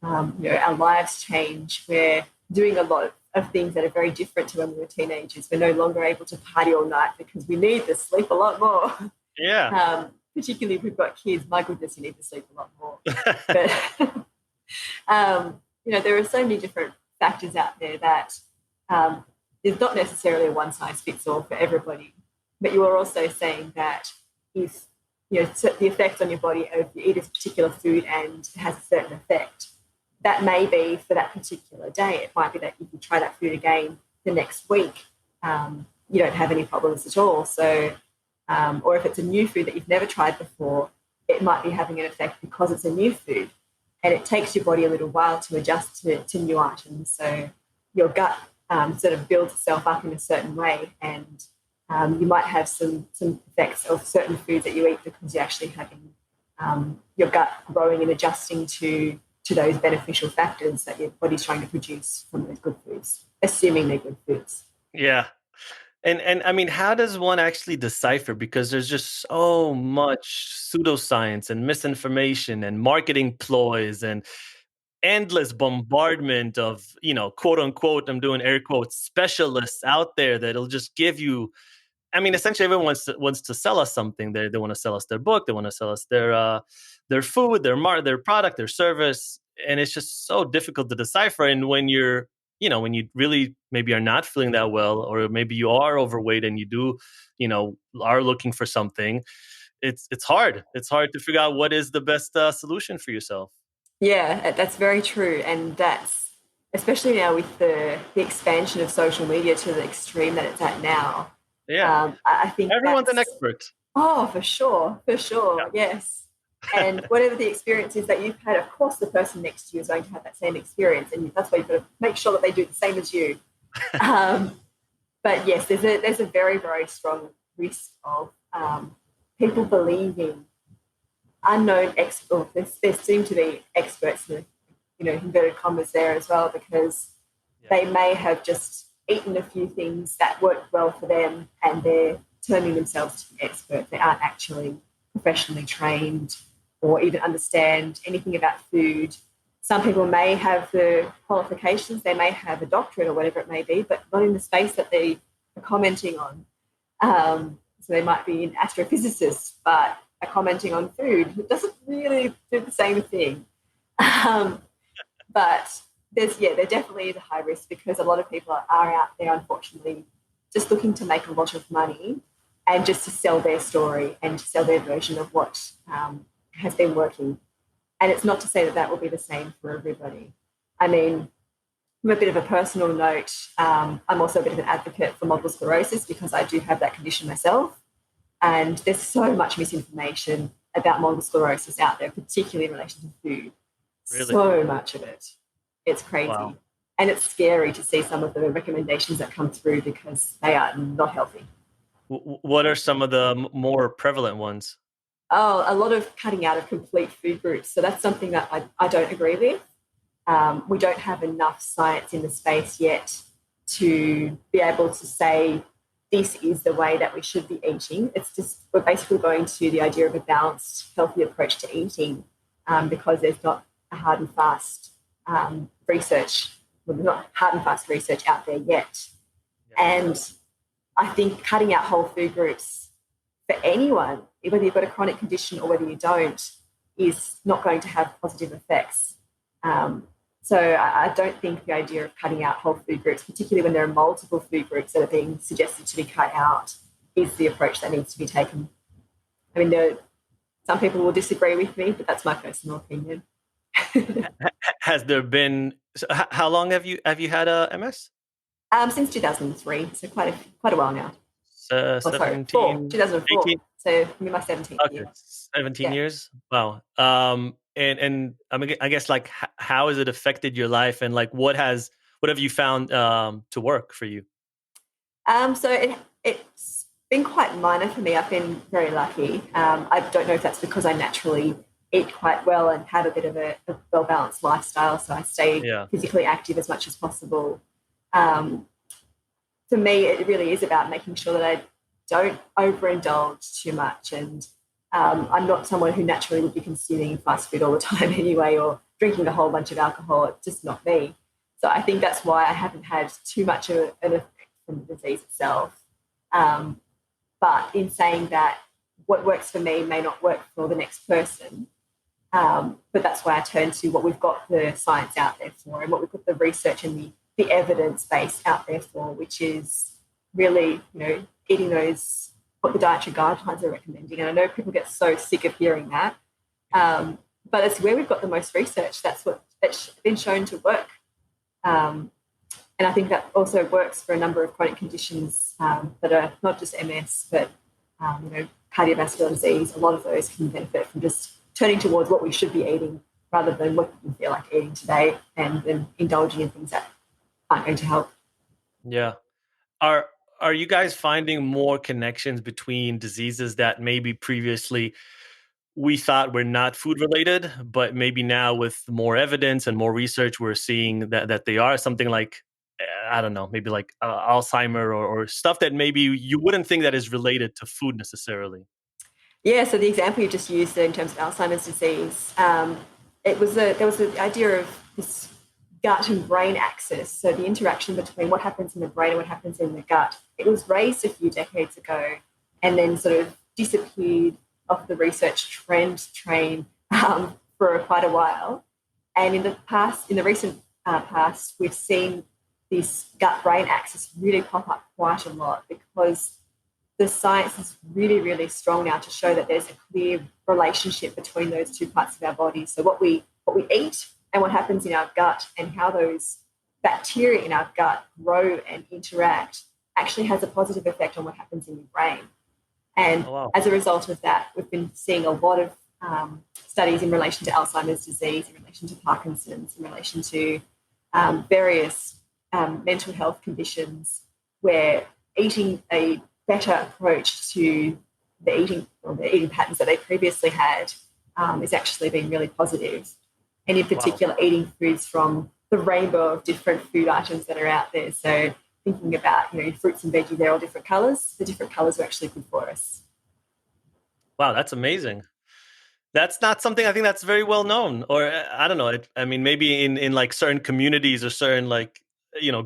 Our lives change. We're doing a lot of things that are very different to when we were teenagers. We're no longer able to party all night because we need to sleep a lot more. Yeah. Particularly if we've got kids, my goodness, you need to sleep a lot more. But, there are so many different factors out there that there's not necessarily a one-size-fits-all for everybody. But you are also saying that if the effect on your body of you eat a particular food and it has a certain effect, that may be for that particular day. It might be that if you try that food again the next week, you don't have any problems at all. So, or if it's a new food that you've never tried before, it might be having an effect because it's a new food, and it takes your body a little while to adjust to new items. So your gut sort of builds itself up in a certain way, and you might have some effects of certain foods that you eat because you're actually having your gut growing and adjusting to those beneficial factors that your body's trying to produce from those good foods, assuming they're good foods. Yeah. And I mean, how does one actually decipher? Because there's just so much pseudoscience and misinformation and marketing ploys and endless bombardment of, quote unquote, I'm doing air quotes, specialists out there that'll just give you, I mean, essentially everyone wants to sell us something. They want to sell us their book. They want to sell us their food, their product, their service. And it's just so difficult to decipher. And when when you really maybe are not feeling that well, or maybe you are overweight and you do, are looking for something, it's hard. It's hard to figure out what is the best solution for yourself. Yeah, that's very true. And that's especially now with the expansion of social media to the extreme that it's at now. Yeah. I think Everyone's an expert. Oh, for sure, Yeah. yes. And whatever the experience is that you've had, of course, the person next to you is going to have that same experience, and that's why you've got to make sure that they do the same as you. But yes, there's a very, very strong risk of people believing unknown experts. There seem to be experts, in inverted commas there as well, because they may have just eaten a few things that worked well for them, and they're terming themselves to be experts. They aren't actually professionally trained or even understand anything about food. Some people may have the qualifications, they may have a doctorate or whatever it may be, but not in the space that they are commenting on. So they might be an astrophysicist, but are commenting on food. It doesn't really do the same thing. But there definitely is a high risk, because a lot of people are out there, unfortunately, just looking to make a lot of money and just to sell their story and to sell their version of what has been working. And it's not to say that that will be the same for everybody. I mean, from a bit of a personal note, I'm also a bit of an advocate for multiple sclerosis, because I do have that condition myself. And there's so much misinformation about multiple sclerosis out there, particularly in relation to food. Really? So much of it. It's crazy. Wow. And it's scary to see some of the recommendations that come through, because they are not healthy. What are some of the more prevalent ones? Oh, a lot of cutting out of complete food groups. So that's something that I don't agree with. We don't have enough science in the space yet to be able to say this is the way that we should be eating. It's just, we're basically going to the idea of a balanced, healthy approach to eating, because there's not a hard and fast research, not hard and fast research out there yet. Yeah. And I think cutting out whole food groups for anyone, whether you've got a chronic condition or whether you don't, is not going to have positive effects. So I don't think the idea of cutting out whole food groups, particularly when there are multiple food groups that are being suggested to be cut out, is the approach that needs to be taken. I mean, some people will disagree with me, but that's my personal opinion. Has there been? How long have you had a MS? Since 2003, so quite a while now. 2004. 18? So I'm in my 17th year. 17 years. Wow. And I mean, I guess, like, how has it affected your life, and like what have you found to work for you? So it's been quite minor for me. I've been very lucky. I don't know if that's because I naturally eat quite well and have a bit of a well-balanced lifestyle, so I stay physically active as much as possible. For me, it really is about making sure that I don't overindulge too much, and I'm not someone who naturally would be consuming fast food all the time anyway, or drinking a whole bunch of alcohol. It's just not me. So I think that's why I haven't had too much of an effect from the disease itself. But in saying that, what works for me may not work for the next person. But that's why I turn to what we've got the science out there for, and what we've got the research and the evidence base out there for, which is really, eating what the dietary guidelines are recommending. And I know people get so sick of hearing that, but it's where we've got the most research. That's been shown to work. And I think that also works for a number of chronic conditions that are not just MS, but cardiovascular disease. A lot of those can benefit from just turning towards what we should be eating rather than what we feel like eating today, and then indulging in things that aren't going to help. Yeah. Are you guys finding more connections between diseases that maybe previously we thought were not food related, but maybe now with more evidence and more research, we're seeing that they are? Something like, I don't know, maybe like Alzheimer or stuff that maybe you wouldn't think that is related to food necessarily. Yeah, so the example you just used in terms of Alzheimer's disease, there was the idea of this gut and brain axis, so the interaction between what happens in the brain and what happens in the gut. It was raised a few decades ago and then sort of disappeared off the research trend train for quite a while. And in the recent past, we've seen this gut-brain axis really pop up quite a lot, because the science is really, really strong now to show that there's a clear relationship between those two parts of our body. So what we eat and what happens in our gut, and how those bacteria in our gut grow and interact actually has a positive effect on what happens in your brain. And Oh, wow. as a result of that, we've been seeing a lot of studies in relation to Alzheimer's disease, in relation to Parkinson's, in relation to various mental health conditions, where eating a better approach to the eating patterns that they previously had is actually been really positive. And in particular, eating foods from the rainbow of different food items that are out there. So thinking about, fruits and veggies, they're all different colours. The different colours are actually good for us. Wow, that's amazing. That's not something I think that's very well known, or I don't know. I mean, maybe in like certain communities or certain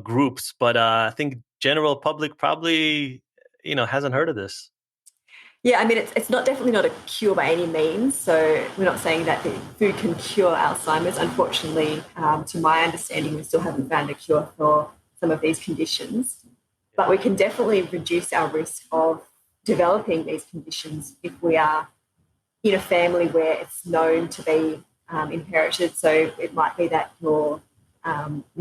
groups, but I think general public probably hasn't heard of this. Yeah, I mean, it's definitely not a cure by any means. So we're not saying that the food can cure Alzheimer's. Unfortunately, to my understanding, we still haven't found a cure for some of these conditions. But we can definitely reduce our risk of developing these conditions if we are in a family where it's known to be inherited. So it might be that you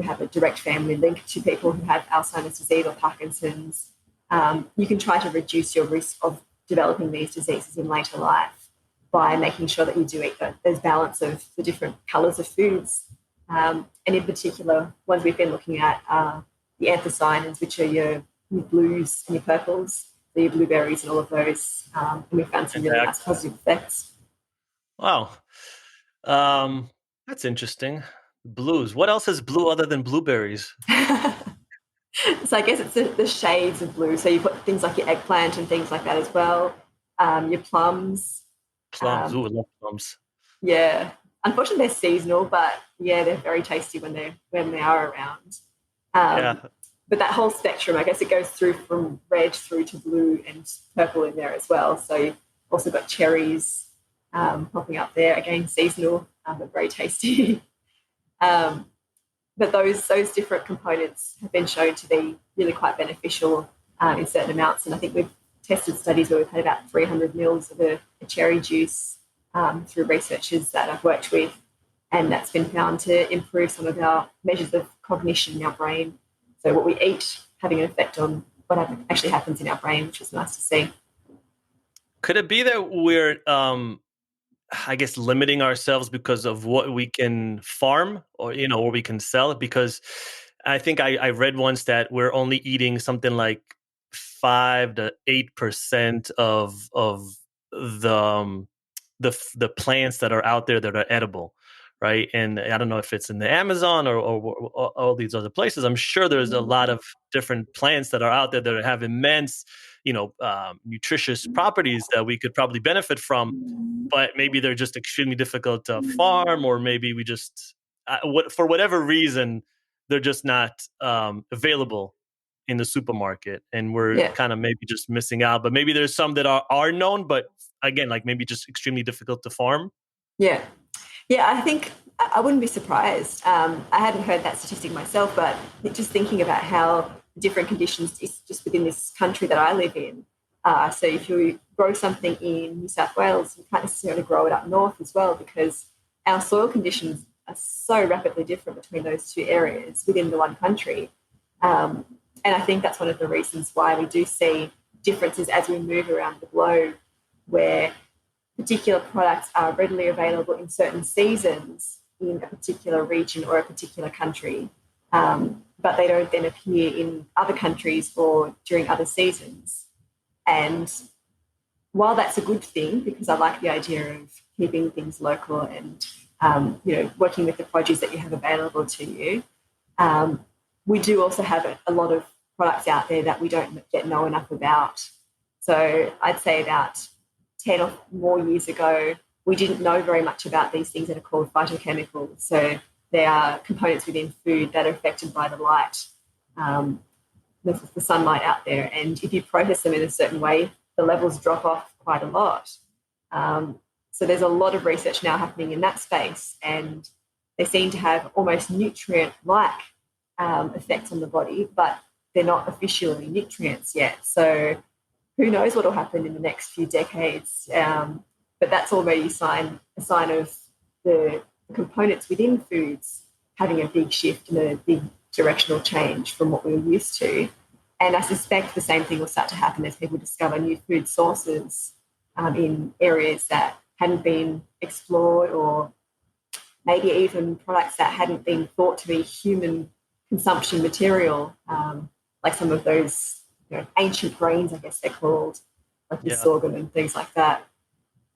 have a direct family link to people who have Alzheimer's disease or Parkinson's. You can try to reduce your risk of developing these diseases in later life by making sure that you do eat those balance of the different colours of foods. And in particular, ones we've been looking at are the anthocyanins, which are your blues and your purples, the blueberries and all of those. And we found some really nice positive effects. Wow. That's interesting. Blues. What else is blue other than blueberries? So I guess it's the shades of blue. So you've got things like your eggplant and things like that as well. Your plums. Plums. Ooh, I love plums. Yeah. Unfortunately, they're seasonal, but yeah, they're very tasty when they are around. But that whole spectrum, I guess it goes through from red through to blue and purple in there as well. So you've also got cherries popping up there. Again, seasonal, but very tasty. But those different components have been shown to be really quite beneficial in certain amounts. And I think we've tested studies where we've had about 300 mils of a cherry juice through researchers that I've worked with. And that's been found to improve some of our measures of cognition in our brain. So what we eat having an effect on what actually happens in our brain, which is nice to see. Could it be that we're, I guess, limiting ourselves because of what we can farm or we can sell? Because I think I read once that we're only eating something like 5 to 8% of the plants that are out there that are edible, right? And I don't know if it's in the Amazon or all these other places. I'm sure there's a lot of different plants that are out there that have immense, nutritious properties that we could probably benefit from. But maybe they're just extremely difficult to farm, or maybe we just, for whatever reason, they're just not available in the supermarket, and we're kind of maybe just missing out. But maybe there's some that are known, but again, like maybe just extremely difficult to farm. Yeah, I think I wouldn't be surprised. I hadn't heard that statistic myself, but just thinking about how different conditions just within this country that I live in. So if you grow something in New South Wales, you can't necessarily grow it up north as well, because our soil conditions are so rapidly different between those two areas within the one country. And I think that's one of the reasons why we do see differences as we move around the globe, where particular products are readily available in certain seasons in a particular region or a particular country, but they don't then appear in other countries or during other seasons. And while that's a good thing, because I like the idea of keeping things local and working with the produce that you have available to you, we do also have a lot of products out there that we don't yet know enough about. So I'd say about 10 or more years ago, we didn't know very much about these things that are called phytochemicals. So they are components within food that are affected by the light, the sunlight out there. And if you process them in a certain way, the levels drop off quite a lot. So there's a lot of research now happening in that space, and they seem to have almost nutrient-like effects on the body, but they're not officially nutrients yet. So who knows what will happen in the next few decades. But that's already a sign of the components within foods having a big shift and a big directional change from what we were used to. And I suspect the same thing will start to happen as people discover new food sources in areas that hadn't been explored, or maybe even products that hadn't been thought to be human consumption material, like some of those ancient grains, I guess they're called, like the sorghum and things like that.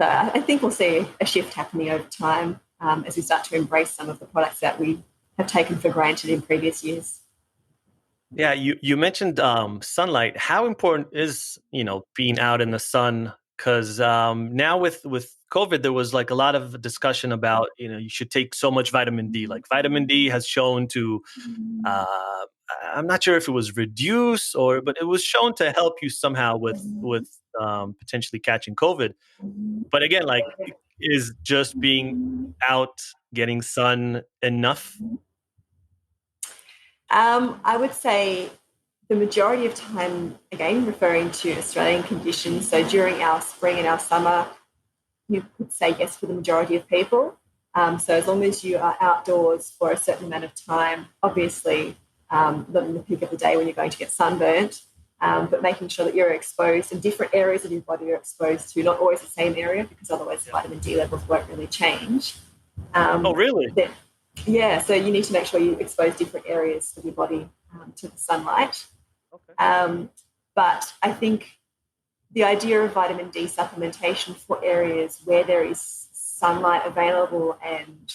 So I think we'll see a shift happening over time as we start to embrace some of the products that we have taken for granted in previous years. Yeah, you mentioned sunlight. How important is being out in the sun? Because now with COVID, there was like a lot of discussion about you should take so much vitamin D. Like vitamin D has shown to I'm not sure if it was reduce but it was shown to help you somehow with potentially catching COVID. But again, like, is just being out getting sun enough? I would say the majority of time, again, referring to Australian conditions, so during our spring and our summer, you could say yes for the majority of people. So as long as you are outdoors for a certain amount of time, obviously not in the peak of the day when you're going to get sunburnt, but making sure that you're exposed and different areas of your body are exposed to, not always the same area, because otherwise the vitamin D levels won't really change. Oh, really? Yeah, so you need to make sure you expose different areas of your body to the sunlight. Okay. But I think the idea of vitamin D supplementation for areas where there is sunlight available, and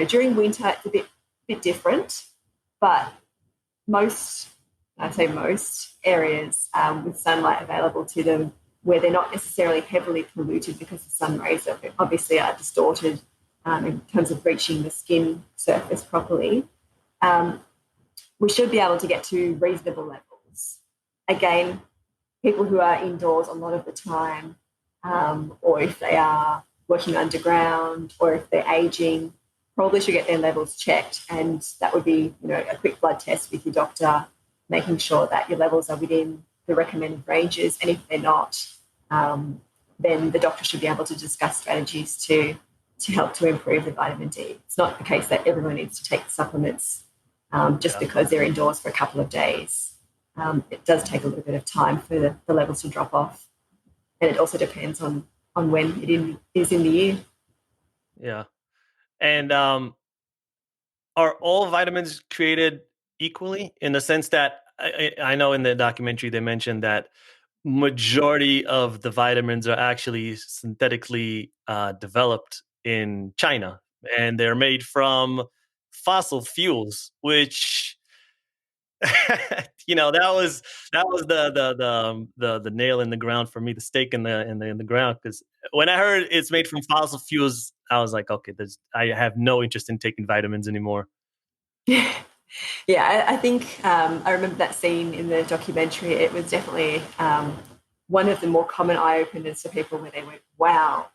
during winter it's a bit different, but most areas with sunlight available to them, where they're not necessarily heavily polluted because the sun rays obviously are distorted in terms of reaching the skin surface properly, we should be able to get to reasonable levels. Again, people who are indoors a lot of the time, or if they are working underground, or if they're aging, probably should get their levels checked. And that would be, a quick blood test with your doctor, making sure that your levels are within the recommended ranges. And if they're not, then the doctor should be able to discuss strategies to help to improve the vitamin D. It's not the case that everyone needs to take the supplements just because they're indoors for a couple of days. It does take a little bit of time for the levels to drop off. And it also depends on when it is in the year. Yeah. And are all vitamins created equally, in the sense that I know in the documentary they mentioned that majority of the vitamins are actually synthetically developed in China, and they're made from fossil fuels, which that was the nail in the ground for me, the stake in the ground, because when I heard it's made from fossil fuels, I was like, okay, I have no interest in taking vitamins anymore. Yeah, I think I remember that scene in the documentary. It was definitely one of the more common eye-openers for people, where they went, wow,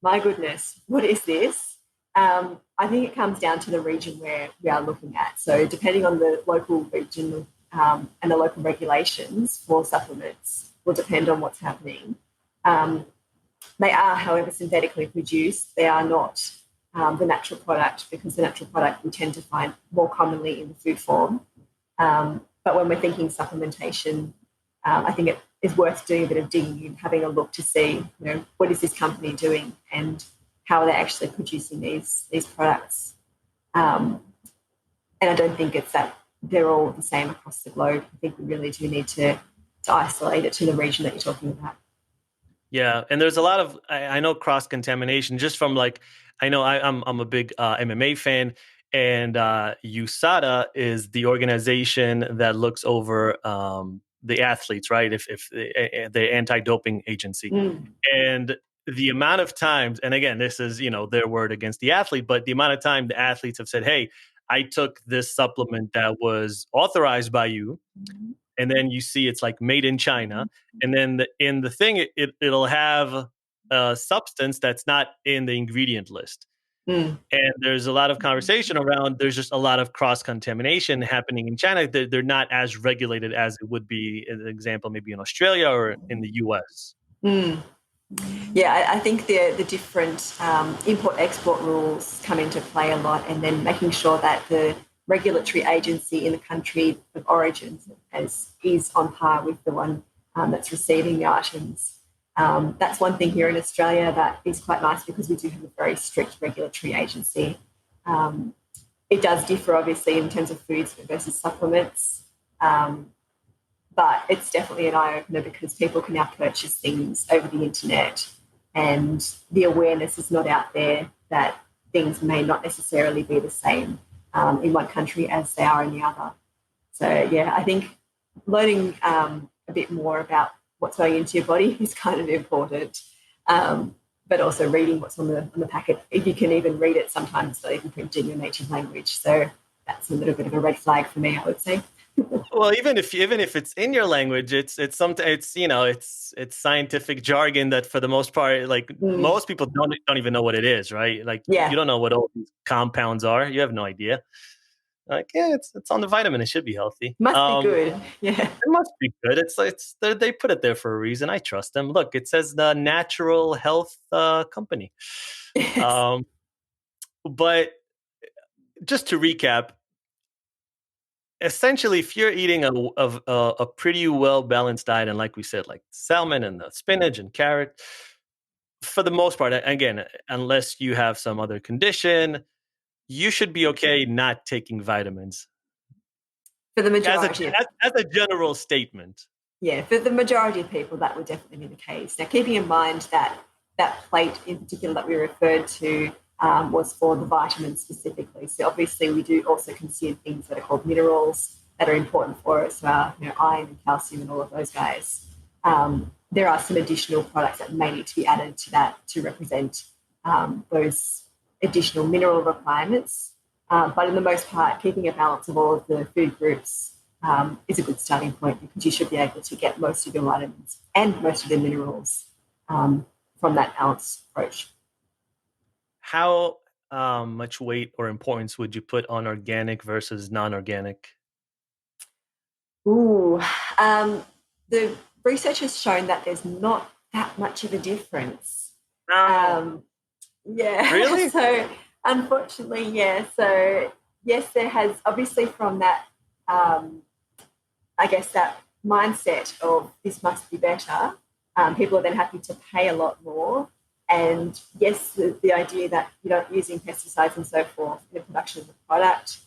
my goodness, what is this? I think it comes down to the region where we are looking at. So depending on the local region and the local regulations for supplements will depend on what's happening. They are, however, synthetically produced. They are not the natural product, because the natural product we tend to find more commonly in the food form. But when we're thinking supplementation, I think it is worth doing a bit of digging and having a look to see, what is this company doing and how are they actually producing these products. And I don't think it's that they're all the same across the globe. I think we really do need to isolate it to the region that you're talking about. Yeah, and there's a lot of I know cross contamination just from, like, I know I'm a big MMA fan, and USADA is the organization that looks over the athletes, right? If the anti-doping agency, and the amount of times, and again, this is their word against the athlete, but the amount of time the athletes have said, "Hey, I took this supplement that was authorized by you." And then you see it's like made in China, and then in the thing it'll have a substance that's not in the ingredient list. And there's a lot of conversation around, there's just a lot of cross contamination happening in China. They're not as regulated as it would be, an example, maybe in Australia or in the US. Yeah, I think the different import-export rules come into play a lot, and then making sure that the regulatory agency in the country of origin is on par with the one that's receiving the items. That's one thing here in Australia that is quite nice because we do have a very strict regulatory agency. It does differ, obviously, in terms of foods versus supplements, but it's definitely an eye-opener because people can now purchase things over the internet and the awareness is not out there that things may not necessarily be the same in one country as they are in the other. So, yeah, I think learning a bit more about what's going into your body is kind of important, but also reading what's on the packet. If you can even read it sometimes, it's not even printed in your native language. So that's a little bit of a red flag for me, I would say. Well, even if it's in your language, it's scientific jargon that for the most part, like most people don't even know what it is, right? Like you don't know what all these compounds are. You have no idea. Like, yeah, it's on the vitamin. It should be healthy. Must be good. Yeah, it must be good. They put it there for a reason. I trust them. Look, it says the Natural Health Company. Yes. But just to recap, essentially, if you're eating a pretty well balanced diet, and like we said, like salmon and the spinach and carrot, for the most part, again, unless you have some other condition, you should be okay not taking vitamins. For the majority, as a general statement. Yeah, for the majority of people, that would definitely be the case. Now, keeping in mind that plate in particular that we referred to was for the vitamins specifically. So obviously we do also consume things that are called minerals that are important for us, iron and calcium and all of those guys. There are some additional products that may need to be added to that to represent those additional mineral requirements. But in the most part, keeping a balance of all of the food groups is a good starting point because you should be able to get most of your vitamins and most of the minerals from that balanced approach. How much weight or importance would you put on organic versus non-organic? The research has shown that there's not that much of a difference. No. Yeah. Really? So unfortunately, yeah. So yes, there has obviously from that, I guess that mindset of this must be better. People are then happy to pay a lot more. And yes, the idea that you're not using pesticides and so forth in the production of the product.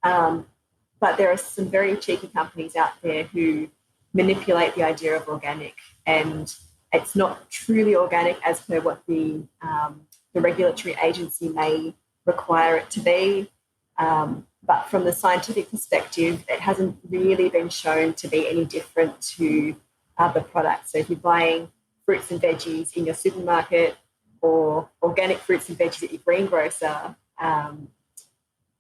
But there are some very cheeky companies out there who manipulate the idea of organic, and it's not truly organic as per what the regulatory agency may require it to be. But from the scientific perspective, it hasn't really been shown to be any different to other products. So if you're buying fruits and veggies in your supermarket or organic fruits and veggies at your greengrocer,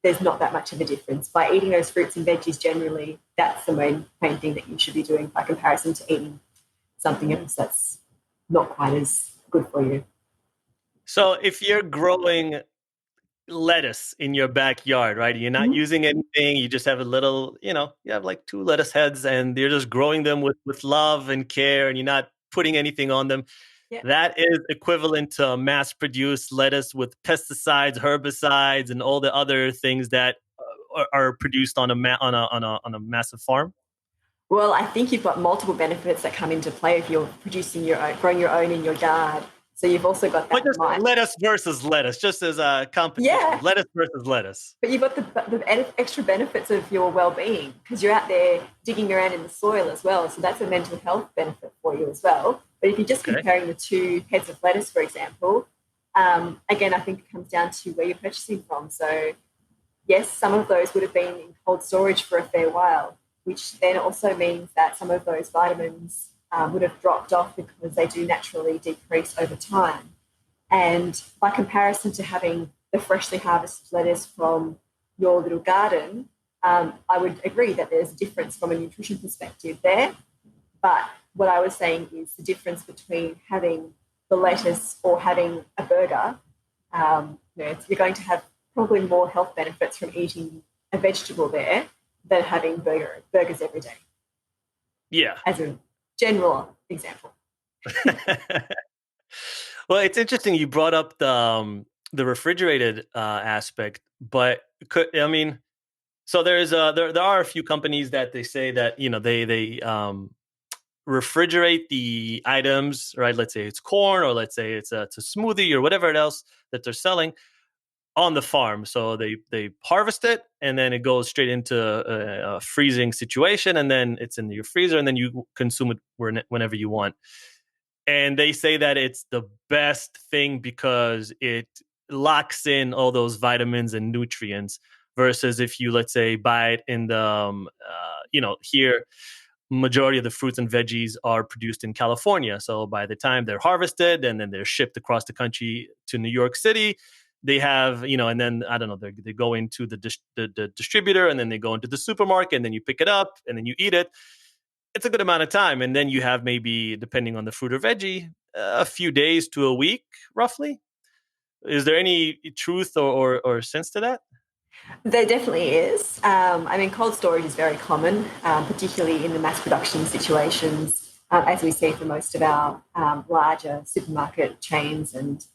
there's not that much of a difference. By eating those fruits and veggies generally, that's the main thing that you should be doing by comparison to eating something else that's not quite as good for you. So if you're growing lettuce in your backyard, right? You're not using anything. You just have a little, you have like 2 lettuce heads and you're just growing them with love and care and you're not putting anything on them. Yeah. That is equivalent to mass-produced lettuce with pesticides, herbicides, and all the other things that are produced on a massive farm. Well, I think you've got multiple benefits that come into play if you're producing your own, growing your own in your yard. So you've also got that. But just lettuce versus lettuce, just as a competition. Yeah. Lettuce versus lettuce. But you've got the extra benefits of your well-being because you're out there digging around in the soil as well. So that's a mental health benefit for you as well. But if you're just comparing the 2 heads of lettuce, for example, again, I think it comes down to where you're purchasing from. So yes, some of those would have been in cold storage for a fair while, which then also means that some of those vitamins would have dropped off because they do naturally decrease over time. And by comparison to having the freshly harvested lettuce from your little garden, I would agree that there's a difference from a nutrition perspective there. But what I was saying is the difference between having the lettuce or having a burger, you're going to have probably more health benefits from eating a vegetable there than having burgers every day. Yeah. As a general example. Well, it's interesting you brought up the refrigerated aspect, but So there are a few companies that they say that they refrigerate the items, right? Let's say it's corn, or let's say it's a smoothie or whatever else that they're selling on the farm. So they harvest it, and then it goes straight into a freezing situation, and then it's in your freezer, and then you consume it whenever you want. And they say that it's the best thing because it locks in all those vitamins and nutrients, versus if you, let's say, buy it in the here majority of the fruits and veggies are produced in California. So by the time they're harvested and then they're shipped across the country to New York City, they have, and then I don't know, they go into the distributor, and then they go into the supermarket, and then you pick it up and then you eat it. It's a good amount of time. And then you have, maybe, depending on the fruit or veggie, a few days to a week, roughly. Is there any truth or sense to that? There definitely is. I mean, cold storage is very common, particularly in the mass production situations, as we see for most of our larger supermarket chains. And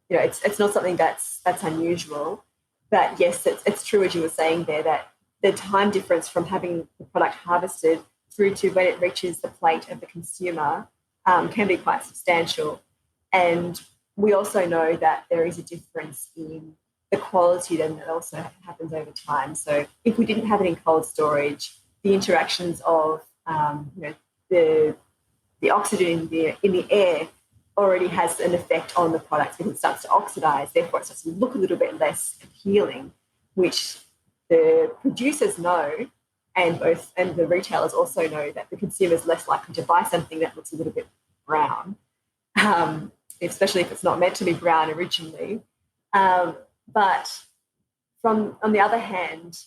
it's not something that's unusual. But yes, it's true, as you were saying there, that the time difference from having the product harvested through to when it reaches the plate of the consumer can be quite substantial. And we also know that there is a difference in the quality then that also happens over time. So if we didn't have it in cold storage, the interactions of the oxygen in the air already has an effect on the product because it starts to oxidize. Therefore, it starts to look a little bit less appealing, which the producers know, and the retailers also know that the consumer is less likely to buy something that looks a little bit brown, especially if it's not meant to be brown originally. But on the other hand,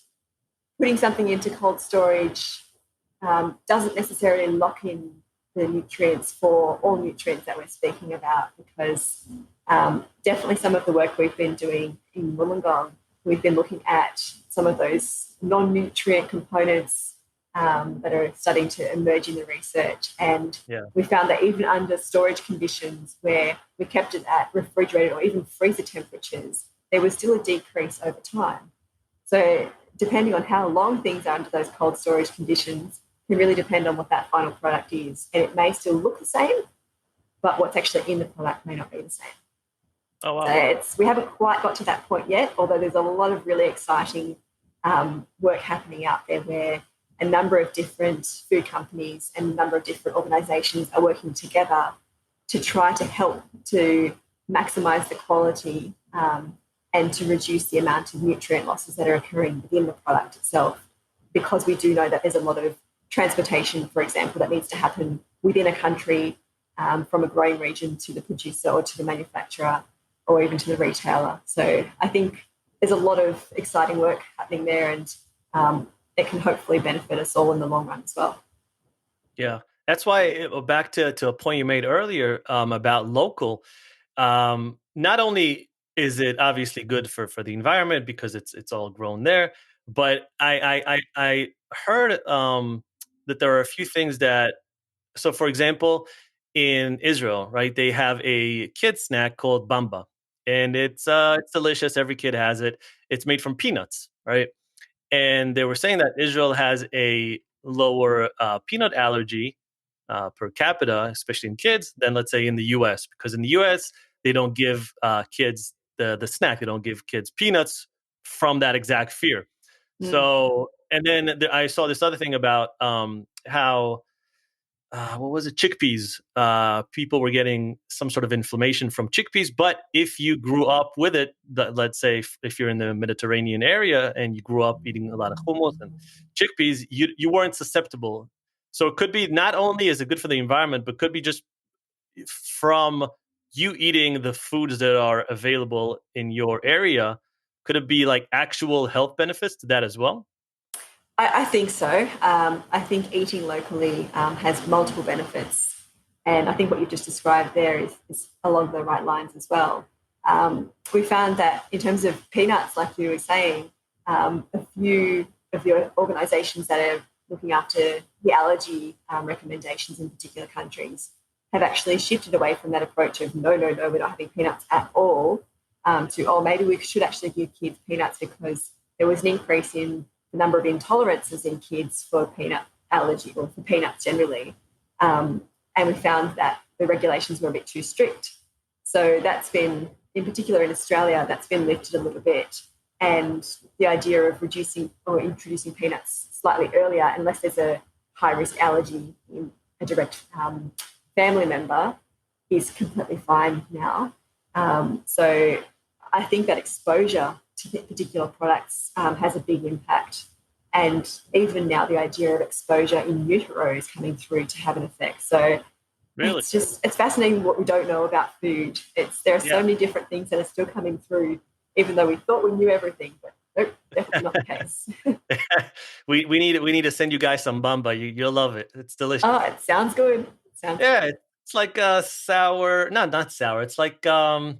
putting something into cold storage doesn't necessarily lock in the nutrients for all nutrients that we're speaking about, because definitely some of the work we've been doing in Wollongong, we've been looking at some of those non-nutrient components that are starting to emerge in the research. And we found that even under storage conditions where we kept it at refrigerated or even freezer temperatures, there was still a decrease over time. So depending on how long things are under those cold storage conditions can really depend on what that final product is. And it may still look the same, but what's actually in the product may not be the same. Oh, wow. So we haven't quite got to that point yet, although there's a lot of really exciting work happening out there where a number of different food companies and a number of different organisations are working together to try to help to maximise the quality and to reduce the amount of nutrient losses that are occurring within the product itself, because we do know that there's a lot of transportation, for example, that needs to happen within a country from a growing region to the producer or to the manufacturer or even to the retailer. So I think there's a lot of exciting work happening there, and it can hopefully benefit us all in the long run as well. Yeah, that's why, back to a point you made earlier about local. Not only is it obviously good for the environment because it's all grown there, but I heard that there are a few things that. So, for example, in Israel, right, they have a kid snack called bamba, and it's delicious. Every kid has it. It's made from peanuts, right? And they were saying that Israel has a lower peanut allergy per capita, especially in kids, than, let's say, in the U.S. Because in the U.S. they don't give kids the snack. They don't give kids peanuts from that exact fear. So, and then I saw this other thing about how what was it? Chickpeas. People were getting some sort of inflammation from chickpeas, but if you grew up with it, let's say if you're in the Mediterranean area and you grew up eating a lot of hummus and chickpeas, you weren't susceptible. So it could be, not only is it good for the environment, but could be just from you eating the foods that are available in your area. Could it be like actual health benefits to that as well? I think so. I think eating locally has multiple benefits. And I think what you've just described there is along the right lines as well. We found that in terms of peanuts, like you were saying, a few of the organisations that are looking after the allergy recommendations in particular countries have actually shifted away from that approach of no, we're not having peanuts at all, to, maybe we should actually give kids peanuts because there was an increase in the number of intolerances in kids for peanut allergy or for peanuts generally. And we found that the regulations were a bit too strict. So that's been, in particular in Australia, that's been lifted a little bit. And the idea of reducing or introducing peanuts slightly earlier, unless there's a high-risk allergy in a direct family member, is completely fine now. So I think that exposure to particular products has a big impact. And even now, the idea of exposure in utero is coming through to have an effect. So Really? it's fascinating what we don't know about food. There are so many different things that are still coming through, even though we thought we knew everything, but nope, definitely not the case. we need to send you guys some bamba. You'll love it. It's delicious. Oh, it sounds good. It's like sour. No, not sour. It's like I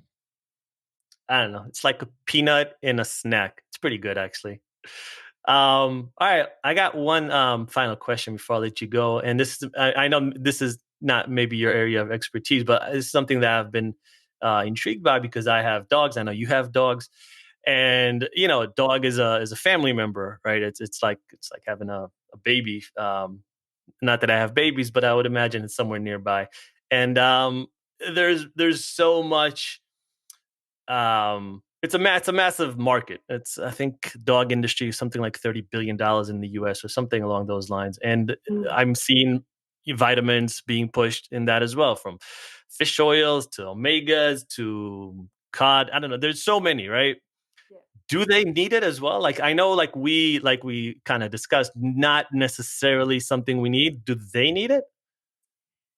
don't know. It's like a peanut in a snack. It's pretty good actually. All right, I got one final question before I let you go. And this is, I know this is not maybe your area of expertise, but it's something that I've been intrigued by because I have dogs. I know you have dogs, and you know, a dog is a family member, right? It's like having a baby. Not that I have babies, but I would imagine it's somewhere nearby. And there's so much. It's a massive market. It's, I think, dog industry is something like $30 billion in the US or something along those lines. And I'm seeing vitamins being pushed in that as well, from fish oils to omegas to cod. I don't know. There's so many, right? Yeah. Do they need it as well? Like, I know, like we kind of discussed, not necessarily something we need. Do they need it?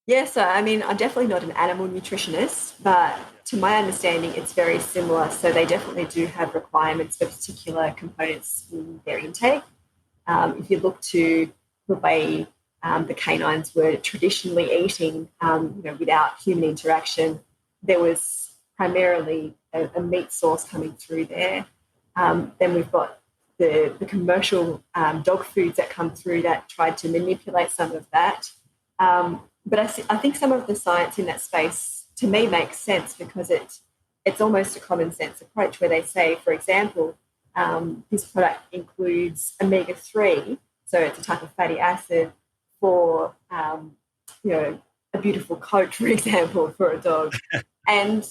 Yeah, so I mean, I'm definitely not an animal nutritionist, but to my understanding, it's very similar. So they definitely do have requirements for particular components in their intake. If you look to the way the canines were traditionally eating, without human interaction, there was primarily a meat source coming through there. Then we've got the commercial dog foods that come through that tried to manipulate some of that. But I think some of the science in that space, to me, makes sense because it's almost a common sense approach where they say, for example, this product includes omega-3, so it's a type of fatty acid for, a beautiful coat, for example, for a dog. And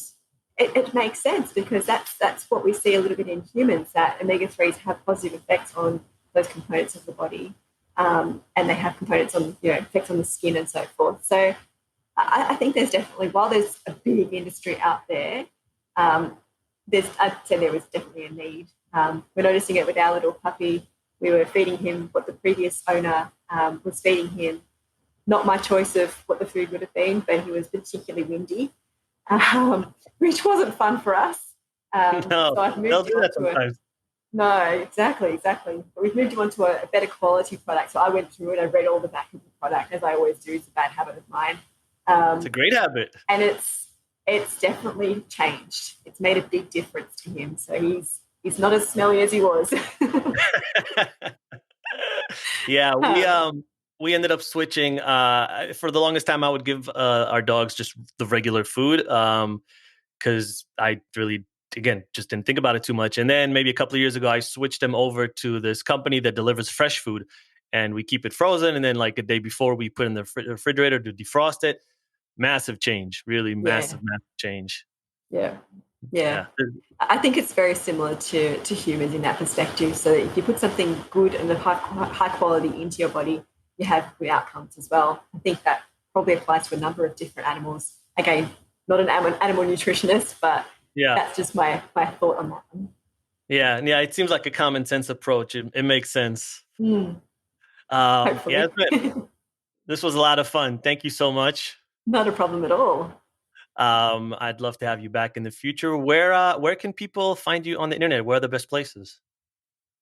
it makes sense because that's what we see a little bit in humans, that omega-3s have positive effects on those components of the body. And they have components on, effects on the skin and so forth. So I think there's definitely, while there's a big industry out there, I'd say there is definitely a need. We're noticing it with our little puppy. We were feeding him what the previous owner was feeding him. Not my choice of what the food would have been, but he was particularly windy, which wasn't fun for us. No, so I've moved they'll do that sometimes. No, exactly. But we've moved on to a better quality product. So I went through and I read all the back of the product, as I always do. It's a bad habit of mine. It's a great habit. And it's definitely changed. It's made a big difference to him. So he's not as smelly as he was. Yeah, we ended up switching. For the longest time, I would give our dogs just the regular food because I really, again, just didn't think about it too much. And then maybe a couple of years ago, I switched them over to this company that delivers fresh food, and we keep it frozen. And then like a day before, we put in the refrigerator to defrost it. Massive change, really massive change. Yeah. I think it's very similar to humans in that perspective. So if you put something good and of high quality into your body, you have good outcomes as well. I think that probably applies to a number of different animals. Again, not an animal nutritionist, but that's just my thought on that one. Yeah. It seems like a common sense approach. It makes sense. Hopefully. This was a lot of fun. Thank you so much. Not a problem at all. I'd love to have you back in the future. Where can people find you on the internet? Where are the best places?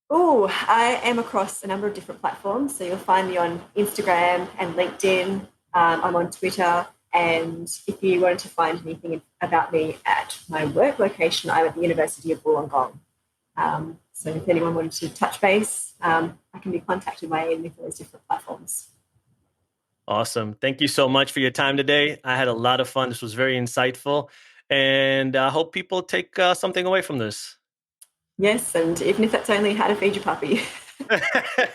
Oh, I am across a number of different platforms. So you'll find me on Instagram and LinkedIn. I'm on Twitter. And if you wanted to find anything about me at my work location, I'm at the University of Wollongong. So if anyone wanted to touch base, I can be contacted by any of those different platforms. Awesome. Thank you so much for your time today. I had a lot of fun. This was very insightful. And I hope people take something away from this. Yes, and even if that's only how to feed your puppy.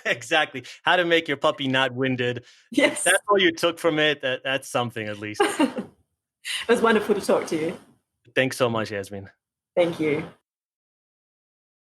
Exactly. How to make your puppy not winded. If Yes. that's all you took from it, that's something at least. It was wonderful to talk to you. Thanks so much, Yasmin. Thank you.